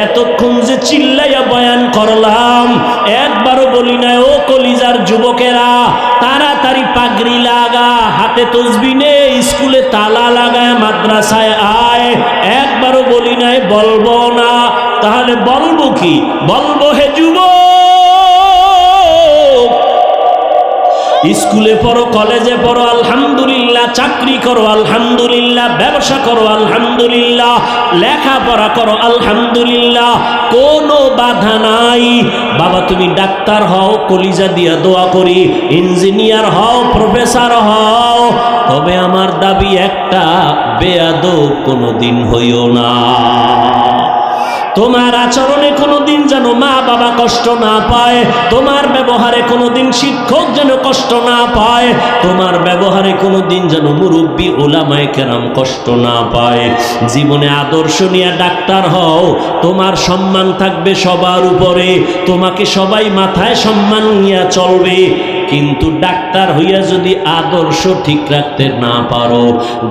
এতক্ষণ যে চিল্লাইয়া বয়ান করলাম, একবারও বলি না ও কলিজার যুবকেরা তাড়াতাড়ি পাগড়ি লাগা, হাতে তসবিহ নে, স্কুলে তালা লাগায় মাদ্রাসায় আয়। একবারও বলি নাই বলবো না, তাহলে বলবো কি? বলবো হে যুবক, স্কুলে পড়ো, কলেজে পড়ো আলহামদুলিল্লাহ, চাকরি করো আলহামদুলিল্লাহ, ব্যবসা করো আলহামদুলিল্লাহ, লেখাপড়া করো আলহামদুলিল্লাহ, কোনো বাধা নাই। বাবা তুমি ডাক্তার হও, কলিজা দিয়া দোয়া করি, ইঞ্জিনিয়ার হও, প্রফেসর হও, তবে আমার দাবি একটা, বেয়াদব কোনোদিন হইও না। তোমার আচরণে কোনোদিন যেন মা বাবা কষ্ট না পায়, তোমার ব্যবহারে কোনোদিন শিক্ষক যেন কষ্ট না পায়, তোমার ব্যবহারে কোনোদিন যেন মুরব্বী উলামায়ে কেরাম কষ্ট না পায়। জীবনে আদর্শ নিয়ে ডাক্তার হও, তোমার সম্মান থাকবে সবার উপরে, তোমাকে সবাই মাথায় সম্মান নিয়ে চলবে। কিন্তু ডাক্তার হইয়া যদি আদর্শ ঠিক রাখতে না পারো,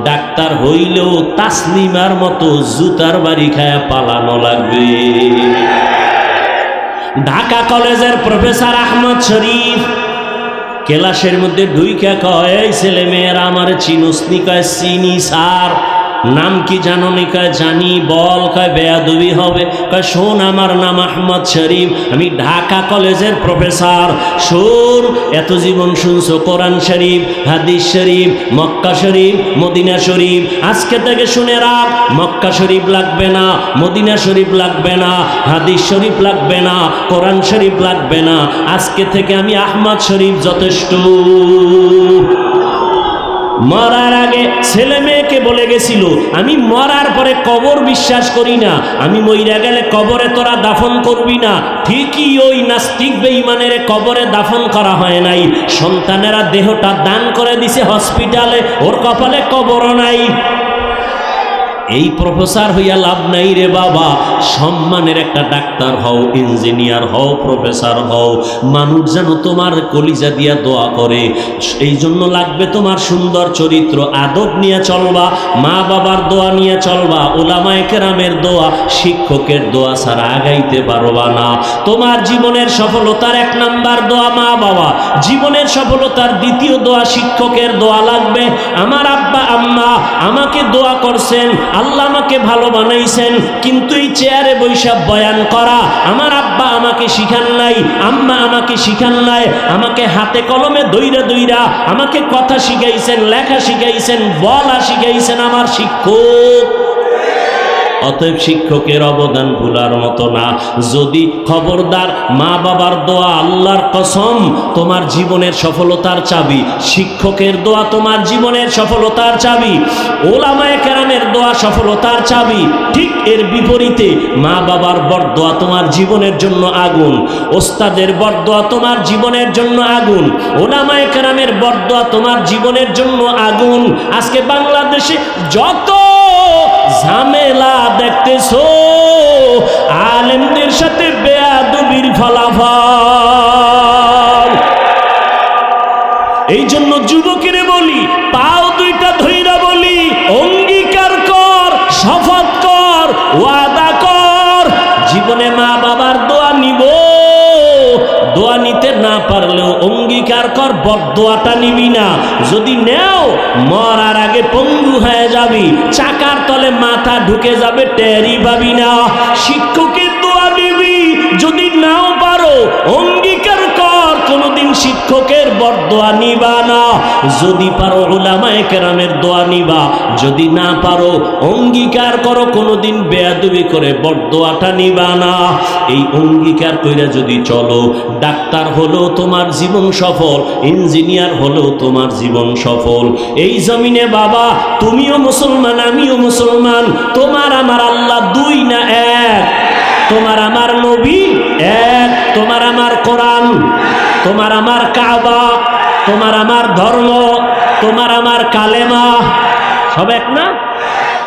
ডাক্তার হইলেও তাসলিমার মতো জুতার বাড়ি খায়া পালানো লাগবে। ঢাকা কলেজের প্রফেসর আহমদ শরীফ ক্লাসের মধ্যে ঢুইকা কয়, এই ছেলে মেয়েরা আমার চিনুসনি? কয় চিনি স্যার। নাম কি জানো নি? কয় জানি। বল। কয় বেয়াদবি হবে। কয় শোন, আমার নাম আহমদ শরীফ, আমি ঢাকা কলেজের প্রফেসর। শোন, এত জীবন শুনছো কোরআন শরীফ, হাদিস শরীফ, মক্কা শরীফ, মদিনা শরীফ, আজকে থেকে শুনে রাখ, মক্কা শরীফ লাগবে না, মদিনা শরীফ লাগবে না, হাদিস শরীফ লাগবে না, কোরআন শরীফ লাগবে না, আজকে থেকে আমি আহমদ শরীফ যথেষ্ট। মরার আগে ছেলে মেয়েকে বলে গেছিল, আমি মরার পরে কবর বিশ্বাস করি না, আমি মইরা গেলে কবরে তোরা দাফন করবি না। ঠিকই ওই নাস্তিক বেঈমানের কবরে দাফন করা হয় নাই, সন্তানেরা দেহটা দান করে দিছে হসপিটালে, ওর কপালে কবরও নাই। এই প্রফেসর হইয়া লাভ নাই রে বাবা। সম্মানের একটা ডাক্তার হও, ইঞ্জিনিয়ার হও, প্রফেসর হও, মানুষ যেন তোমার কলিজা দিয়া দোয়া করে। এই জন্য লাগবে তোমার সুন্দর চরিত্র, আদব নিয়ে চলবা, মা বাবার দোয়া নিয়ে চলবা, উলামায়ে কেরামের দোয়া, শিক্ষকের দোয়া ছাড়া আগাইতে পারবা না। তোমার জীবনের সফলতার এক নাম্বার দোয়া মা বাবা, জীবনের সফলতার দ্বিতীয় দোয়া শিক্ষকের দোয়া লাগবে। আমার আব্বা আম্মা আমাকে দোয়া করছেন, আল্লাহ আমাকে ভালো বানাইছেন, কিন্তু এই চেয়ারে বৈশা বয়ান করা আমার আব্বা আমাকে শিখান নাই, আম্মা আমাকে শিখান নাই, আমাকে হাতে কলমে দইরা দইরা আমাকে কথা শিখাইছেন, লেখা শিখাইছেন, বলা শিখাইছেন আমার শিক্ষক। অতএব শিক্ষকের অবদান ভুলার মতো না। যদি খবরদার মা বাবার দোয়া আল্লাহর কসম তোমার জীবনের সফলতার চাবি, শিক্ষকের দোয়া তোমার জীবনের সফলতার চাবি, ওলামায়ে কেরামের দোয়া সফলতার চাবি। ঠিক এর বিপরীতে মা বাবার বরদোয়া তোমার জীবনের জন্য আগুন, ওস্তাদের বরদোয়া তোমার জীবনের জন্য আগুন, ওলামায়ে কেরামের বরদোয়া তোমার জীবনের জন্য আগুন। আজকে বাংলাদেশে যত ঝামেলা দেখতেছো, আলেমদের সাথে বেয়াদবির ফলাফল। এই জন্য যুবকের বলি, পাও দুইটা ধইরা বলি, অঙ্গীকার কর, শপথ কর, ওয়াদা কর, জীবনে মা বাবার দোয়া নিব। দোয়া নিতে না পারলেও অঙ্গীকার কর বদদোয়াটা নিবি না। যদি নেও মরার আগে পঙ্গু হয়ে যাবি, চাকার তলে মাথা ঢুকে যাবে, টেরই পাবি না। শিক্ষকের দোয়া নিবি, যদি নাও পারো অঙ্গীকার কর কোনদিন শিক্ষকের বদদোয়া দোয়া নিবা না, যদি পারো উলামায়ে কেরামের দোয়া নিবা, যদি না পারো অঙ্গীকার করো কোনোদিন বেয়াদবি করে বরদোয়াটা নিবা না। এই অঙ্গীকার কইরা যদি চলো, ডাক্তার হলেও তোমার জীবন সফল, ইঞ্জিনিয়ার হলেও তোমার জীবন সফল। এই জমিনে বাবা তুমিও মুসলমান, আমিও মুসলমান, তোমার আমার আল্লাহ দুই না এক, তোমার আমার নবী এক, তোমার আমার কোরআন, তোমার আমার কাবা, তোমার আমার ধর্ম, তোমার আমার কালেমা, সব এক না?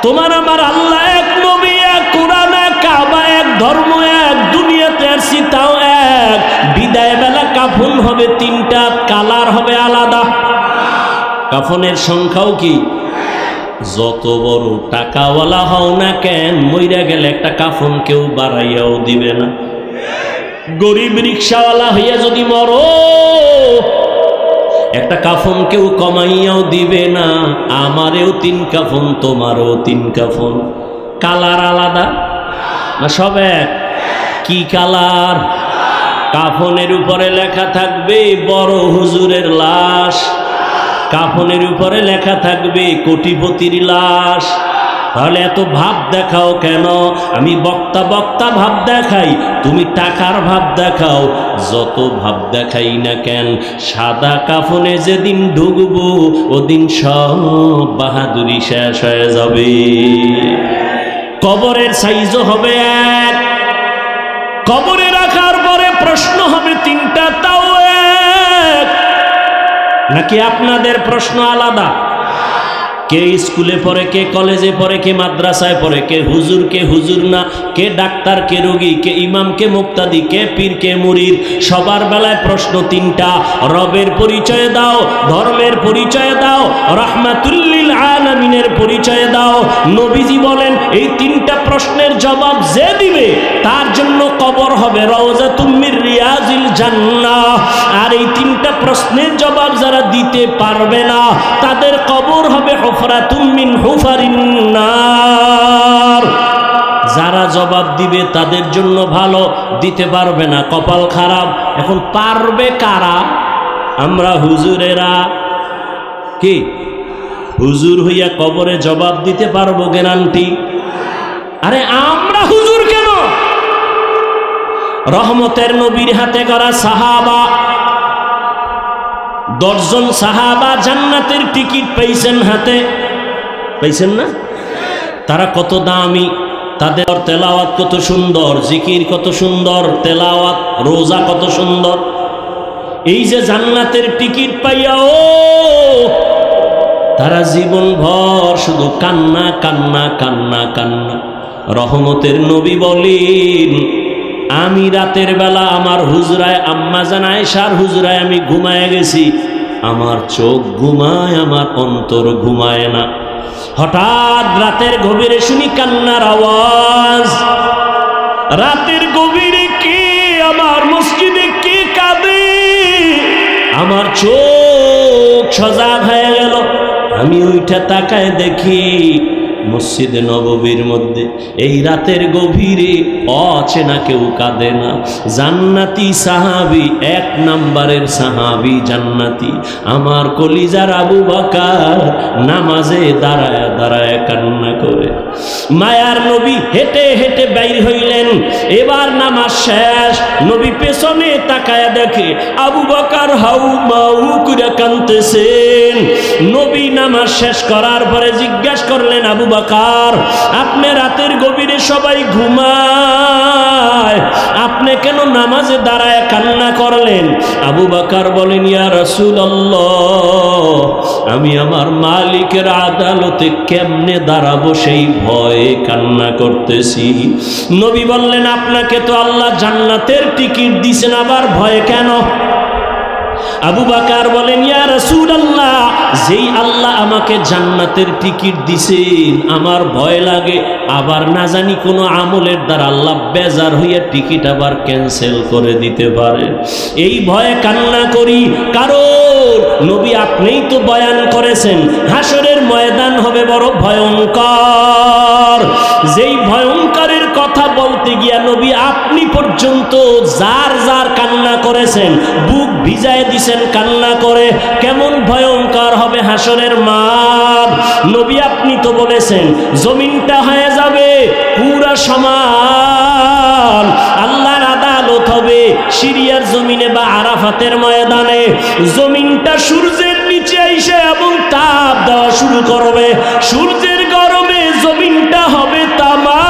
তোমার আমার আল্লাহ এক, নবী এক, কোরআন এক, কাবা এক, ধর্ম এক, দুনিয়াতে আসছি তাও এক। বিদায় বেলা কাফন হবে তিনটা, কালার হবে আলাদা। কাফনের সংখ্যাও কি? যত বড় টাকাওয়ালা হও না কেন, মইরা গেলে একটা কাফন কেউ বাড়াইয়াও দিবে না। গরিব রিক্সাওয়ালা হইয়া যদি মরো, একটা কাফন কেউ কমাইয়াও দিবে না। আমারেও তিন কাফন, তোমারও তিন কাফন। কালার আলাদা না সব এক? কি কালার? কাফনের উপরে লেখা থাকবে বড় হুজুরের লাশ, কাফনের উপরে লেখা থাকবে কোটিপতির লাশ। তাহলে এত ভাব দেখাও কেন? আমি বক্তা বক্তা ভাব দেখাই, তুমি টাকার ভাব দেখাও। যত ভাব দেখাই না কেন, সাদা কাফনে যেদিন ঢুকবো ওদিন সব বাহাদুরি শেষ হয়ে যাবে। কবরের সাইজও হবে এক, কবরে রাখার পরে প্রশ্ন হবে তিনটা, তাও এক। নাকি আপনাদের প্রশ্ন আলাদা? কে স্কুলে পড়ে, কে কলেজে পড়ে, কে মাদ্রাসায় পড়ে, কে হুজুর না, কে ডাক্তার, কে রোগী, কে ইমাম, কে মুক্তাদি, কে পীর, কে মুরিদ। সবার বেলায় প্রশ্ন তিনটা। রবের পরিচয় দাও, ধর্মের পরিচয় দাও, রাহমাতুল লিল আলামিনের পরিচয় দাও। নবীজি বলেন এই তিনটা প্রশ্নের জবাব যে দিবে তার জন্য কবর হবে রাউযাতুম মির রিয়াজিল জান্নাহ। আর এই তিনটা প্রশ্নের জবাব যারা দিতে পারবে না, তাদের কবর হবে হুফরাতুম মিন হুফারিন নার। যারা জবাব দিবে তাদের জন্য ভালো, দিতে পারবে না কপাল খারাপ। এখন পারবে কারা? আমরা হুজুরেরা। কি হুজুর হইয়া কবরে জবাব দিতে পারবো গ্যারান্টি? আরে আমরা হুজুর কেন? রহমতের নবীর হাতে করা সাহাবা, 10 জন সাহাবা জান্নাতের টিকিট পাইছেন হাতে, পাইছেন না? তারা কত দামি, তাদের তেলাওয়াত কত সুন্দর, জিকির কত সুন্দর, তেলাওয়াত রোজা কত সুন্দর। এই যে জান্নাতের টিকিট পাইয়াও তারা জীবন ভর শুধু কান্না কান্না কান্না কান্না। রহমতের নবী বলেন আমি রাতের বেলা আমার হুজরায়, আম্মা জান আয়েশার হুজরায় আমি ঘুমায় গেছি। আমার চোখ ঘুমায়, আমার অন্তর ঘুমায় না। হঠাৎ রাতের গভীরে শুনি কান্নার আওয়াজ। রাতের গভীরে কে আমার মসজিদে কে কাঁদে? আমার চোখ সজাগ হয়ে গেল। আমি ওইটা তাকায় দেখি মসজিদে নববীর মধ্যে এই রাতের গভীরে অচেনা কেউ কাঁদে না। জান্নাতি সাহাবী, 1 নম্বরের সাহাবী জান্নাতি, আমার কলিজার আবু বকর নামাজে দাঁড়ায় দাঁড়ায় কান্না করে। মায়ার নবী হেঁটে হেঁটে বাইর হইলেন। এবার নামাজ শেষ, নবী পেছনে তাকায় দেখে আবু বকর হাউ মাউ করে কাঁদতেছেন। নবী নামাজ শেষ করার পরে জিজ্ঞাসা করলেন, আবু বকর আপনি রাতের গভীরে সবাই ঘুমায়, আপনি কেন নামাজে দাঁড়ায় কান্না করলেন? আবু বকর বলেন, ইয়া রাসূলুল্লাহ আমি আমার মালিকের আদালতে কেমনে দাঁড়াবো সেই ভয়ে কান্না করতেছি। নবী বললেন, আপনাকে তো আল্লাহ জান্নাতের টিকিট দিয়েছেন, আবার ভয় কেন? আবু বকর বলেন, ইয়া রাসূলুল্লাহ যেই আল্লাহ আমাকে জান্নাতের টিকিট দিছেন আমার ভয় লাগে আবার না জানি কোনো আমলের দ্বারা আল্লাহ বেজার হইয়া টিকিট আবার ক্যান্সেল করে দিতে পারে, এই ভয়ে কান্না করি। কারণ নবী আপনিই তো বয়ান করেছেন হাসরের ময়দান হবে বড় ভয়ঙ্কর। যেই ভয়ঙ্করের কথা বলতে গিয়া নবী আপনি পর্যন্ত যার যার কান্না করেছেন, বুক ভিজায় দিছেন কান্না করে। কেমন ভয়ঙ্কর হবে হাসরের মাঠ। নবী আপনি তো বলেছেন জমিনটা হয়ে যাবে পুরা সমান, আল্লাহর আদালত হবে সিরিয়ার জমিনে বা আরাফাতের ময়দানে। জমিনটা সূর্যের নিচে আইসে এবং তাপ দেওয়া শুরু করবে, সূর্যের গরমে জমিনটা হবে তামা।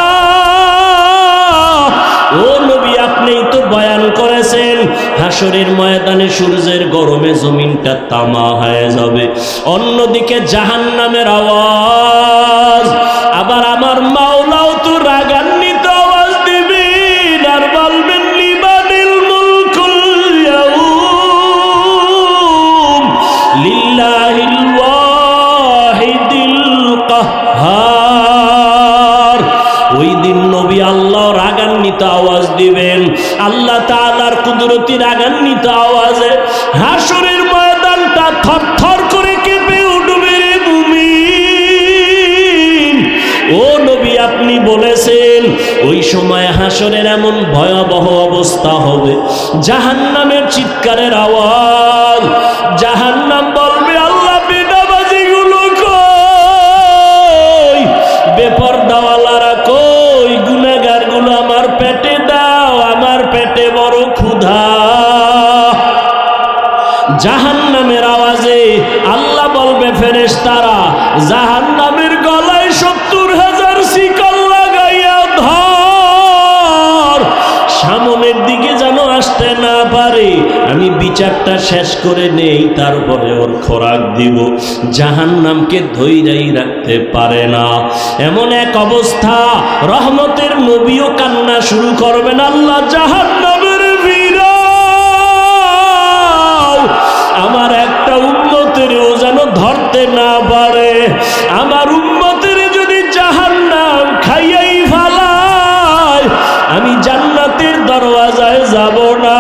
ও নবী আপনিই তো বয়ান করেছেন হাসরের ময়দানে সূর্যের গরমে জমিনটা তামা হয়ে যাবে। অন্যদিকে জাহান্নামের আওয়াজ, আবার আমার মাওলাও তো রাগান্বিত আওয়াজ দিবেন আর বলবেন লিমানিল মুলকুল ইয়াউম লিল্লাহিল ওয়াহিদিল কাহ্হার। ওই দিন নবী আল্লাহ রাগান্বিত আওয়াজ দিবেন, আল্লাহ তাআলার কুদরতি রাগান্বিত আওয়াজে হাসরের ময়দানটা থরথর করে কেঁপে উঠবে রে মুমিন। ও নবী আপনি বলেছেন ওই সময় হাসরের এমন ভয়াবহ অবস্থা হবে, জাহান্নামের চিৎকারের আওয়াজ। জাহান্নাম বলবে আল্লাহ বেনামাজিগুলো কই, বেপরদাওয়ালারা কই, গুনাহগারগুলো আমার পেটে দাও, আমার পেটে বড় ক্ষুধা। জাহান্নামের আওয়াজে আল্লাহ বলবে ফেরেশতারা জাহান্নামের গলায় 70,000 শিকল লাগাইয়া ধর, সামনের দিকে যেন আসতে না পারে। আমি বিচারটা শেষ করে নেই, তারপরে ওর খোরাক দিব। জাহান্নামকে ধৈর্যই রাখতে পারে না, এমন এক অবস্থা রহমতের নবীও কান্না শুরু করবেন, আল্লাহ জাহান্নামের ভিড়াও, আমার একটা উম্মতেরও যেন ধরতে না পারে। আমার উম্মতের যদি জাহান্নাম খাইয়াই ফালায় আমি জান্নাতের দরওয়াজায় যাব না।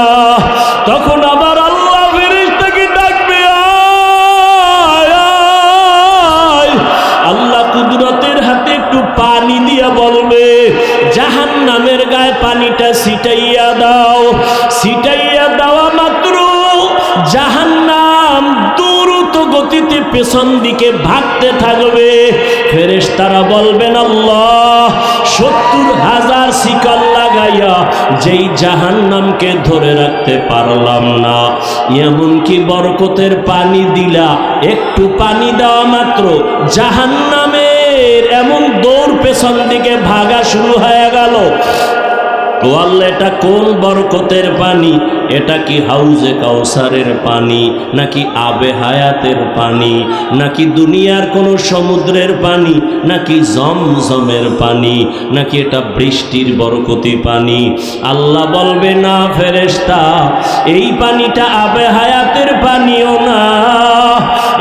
তখন আবার আল্লাহ ফেরেশতাকে ডাকবে, আয় আয়। আল্লাহ কুদরতের হাতে একটু পানি দিয়া বলবে জাহান্নামের গায়ে পানিটা ছিটাইয়া দাও। ছিটাইয়া দেওয়া মাত্র জাহান্নাম দ্রুত গতিতে পেছন দিকে ভাগতে থাকবে। ফেরেশতারা বলবেন আল্লাহ 70,000 শিকল লাগাইয়া যেই জাহান্নামকে ধরে রাখতে পারলাম না, এমনকি বরকতের পানি দিলা, একটু পানি দেওয়া মাত্র জাহান্নামের এমন দৌড় পেছন দিকে ভাগা শুরু হয়ে গেল। ও আল্লাহ এটা কোন বরকতের পানি? এটা কি হাউজে কাউসারের পানি, নাকি আবে হায়াতের পানি, নাকি দুনিয়ার কোনো সমুদ্রের পানি, নাকি জমজমের পানি, নাকি এটা বৃষ্টির বরকতি পানি? আল্লাহ বলবে না ফেরেশতা, এই পানিটা আবে হায়াতের পানিও না,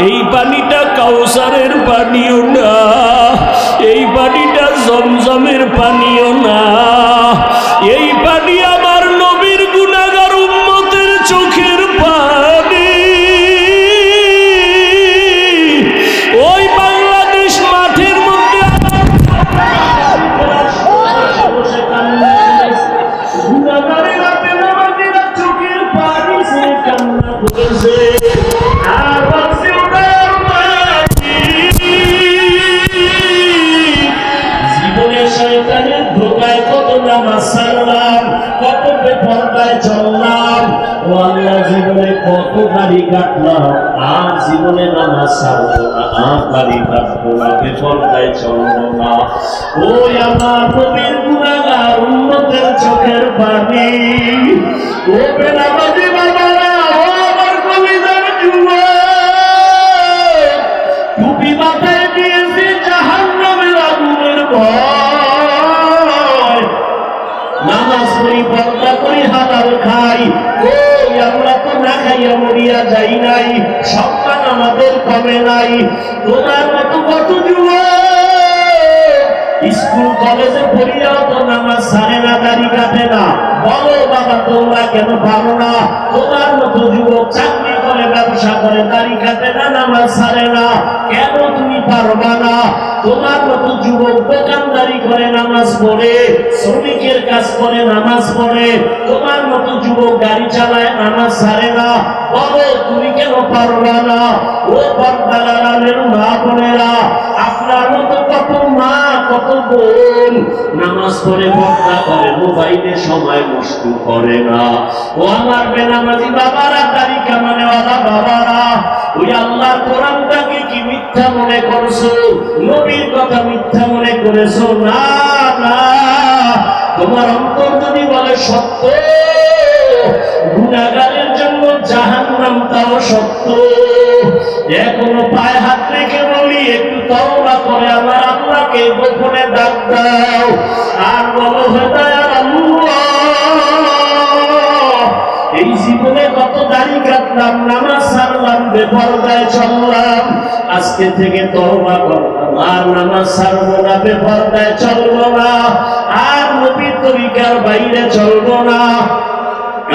এই পানিটা কাউসারের পানিও না, এই পানিটা জমজমের পানিও না, এই পানি আমার নবীর গুনাহগার উম্মতের চোখের পানি। ওই বাংলাদেশ মাঠের মধ্যে চোখের পানি সে কান্না করেছে, আর বলছে জীবনের শয়তানের ধোকায় কত নামাজ ছাড়লাম, কত বেপরদায় চললাম, ও আল্লাহ জীবনে কত গাড়ি কাটলাম, আর জীবনে নামাজ ছাড়বো না, আর গাড়ি কাটবো না, বেপরদায় চলবো না। ওই আমার নবীর গুনাহগার উম্মতের চোখের পানি। ও বেনামাজি বাবারা, ও আমার কলিজার যুবক, টুপি মাথায় দিয়েছি জাহান্নামের আগুনের ভয়, নামাজ পড়ি, পর্দা করি, হালাল খাই, ওই আমরা তো না খাইয়া মরিয়া যাই নাই, সন্তান আমাদের কমে নাই। তোমার মতো কত যুবক স্কুল কলেজে পড়িয়াও তো নামাজ ছাড়ে না, দাড়ি কাটে না। বলো বাবা তোমরা কেন পারো না? তোমার মতো যুবক চাকরি করে, ব্যবসা করে, দাড়ি কাটে না, নামাজ ছাড়ে না, কেন তুমি পারবা না? তোমার মতো যুবক দোকানদারি করে, নামাজ পড়ে, শ্রমিকের কাজ করে, নামাজ পড়ে, তোমার মতো যুবক গাড়ি চালায়, নামাজ ছাড়ে না, বলো তুমি কেন পারবা না? ও পর্দার মা বোনেরা, আপনার মতো কত মা, কত বোন নামাজ পড়ে, পর্দা করে, মোবাইলে সময় নষ্ট করে না। ও আমার বেনামাজি বাবারা, দাড়ি কামানেওয়ালা বাবারা, ওই আল্লাহর কোরআনটাকে কি মিথ্যা মনে করছো? নবীর কথা মিথ্যা মনে করেছো? না না, তোমার অন্তর যদি বলে সত্য, গুনাহগারের জন্য জাহান্নামটাও সত্য। এখনো পায়ে হাত রেখে বলি, একটু তওবা করে আমার আল্লাহকে গোপনে ডাক দাও, আর বলো হে দয়ার আল্লাহ, এই জীবনে কত দাড়ি কাটলাম, নামাজ ছাড়লাম, বেপরদায় চললাম, আজকে থেকে তওবা করলাম, আর নামাজ ছাড়বো না, বেপরদায় চলবো না, আর নবীর তরিকার বাইরে চলবো না,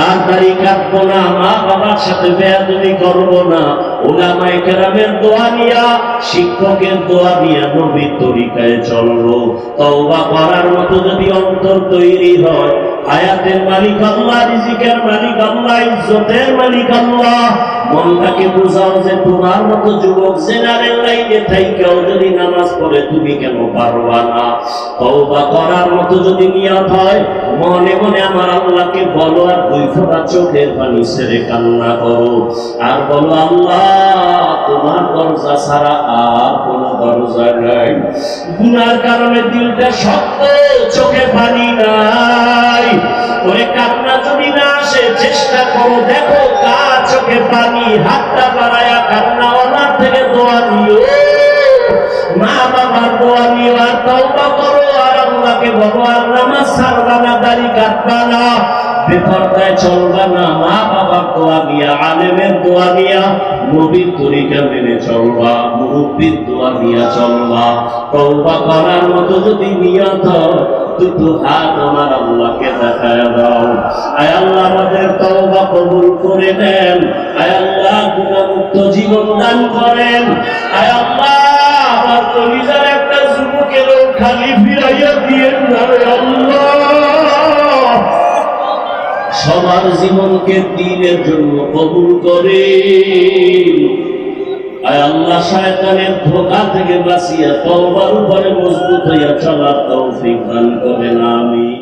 আর দাড়ি কাটবো না, মা বাবার সাথে বেয়াদবি করবো না, উলামায়ে কেরামের দোয়া নিয়া, শিক্ষকের দোয়া নিয়া নবীর তরিকায় চলবো। তওবা করার মতো যদি অন্তর তৈরি হয়, হায়াতের মালিক আল্লাহ, রিজিকের মালিক আল্লাহ, ইজ্জতের মালিক আল্লাহ, মনটাকে বোঝাও যে তোমার মতো যুবক জেনারেল লাইনে থাইকাও যদি নামাজ পড়ে, তুমি কেন পারবা না? তওবা করার মতো যদি নিয়ত হয়, মনে মনে আমার আল্লাহকে বলো, আর দুই ফোঁটা চোখের পানি ছেড়ে কান্না করো, আর বলো আল্লাহ, তোমার দরজা ছাড়া আর কোন দরজা নাই। গুনার কারণে দিলটা শক্ত, চোখে পানি নাই, ওরে কান্না যদি না আসে, চেষ্টা করো, দেখো কার চোখে পানি, হাতটা বাড়ায়া কান্নাওয়ালার থেকে দোয়া নিও, মা বাবার দোয়া নিও, আর তওবা করো, আর আল্লাহকে বলো, আর নামাজ ছাড়বা না, দাড়ি কাটবা না, বেপরদায় চলবা না, মা বাবার দোয়া নিয়া, আলেমের দোয়া নিয়া, নবীর তরিকা মেনে চলবা, মুরব্বির দোয়া নিয়া চলবা। তওবা করার মতো যদি নিয়ত হয়, দুটো হাত আমার আল্লাহকে দেখায় দাও। আয় আল্লাহ, আমাদের তওবা কবুল করে নেন। আয় আল্লাহ, গুনাহমুক্ত জীবন দান করেন। আয় আল্লাহ, আমার কলিজার একটা যুবকেরও খালি ফিরাইয়া দিয়েন না আল্লাহ। সবার জীবনকে দ্বীনের জন্য কবুল করে। আয় আল্লাহ, শয়তানের ধোঁকা থেকে বাঁচিয়া তওবার উপরে মজবুত হইয়া চলার তৌফিক দান করেন। আমিন।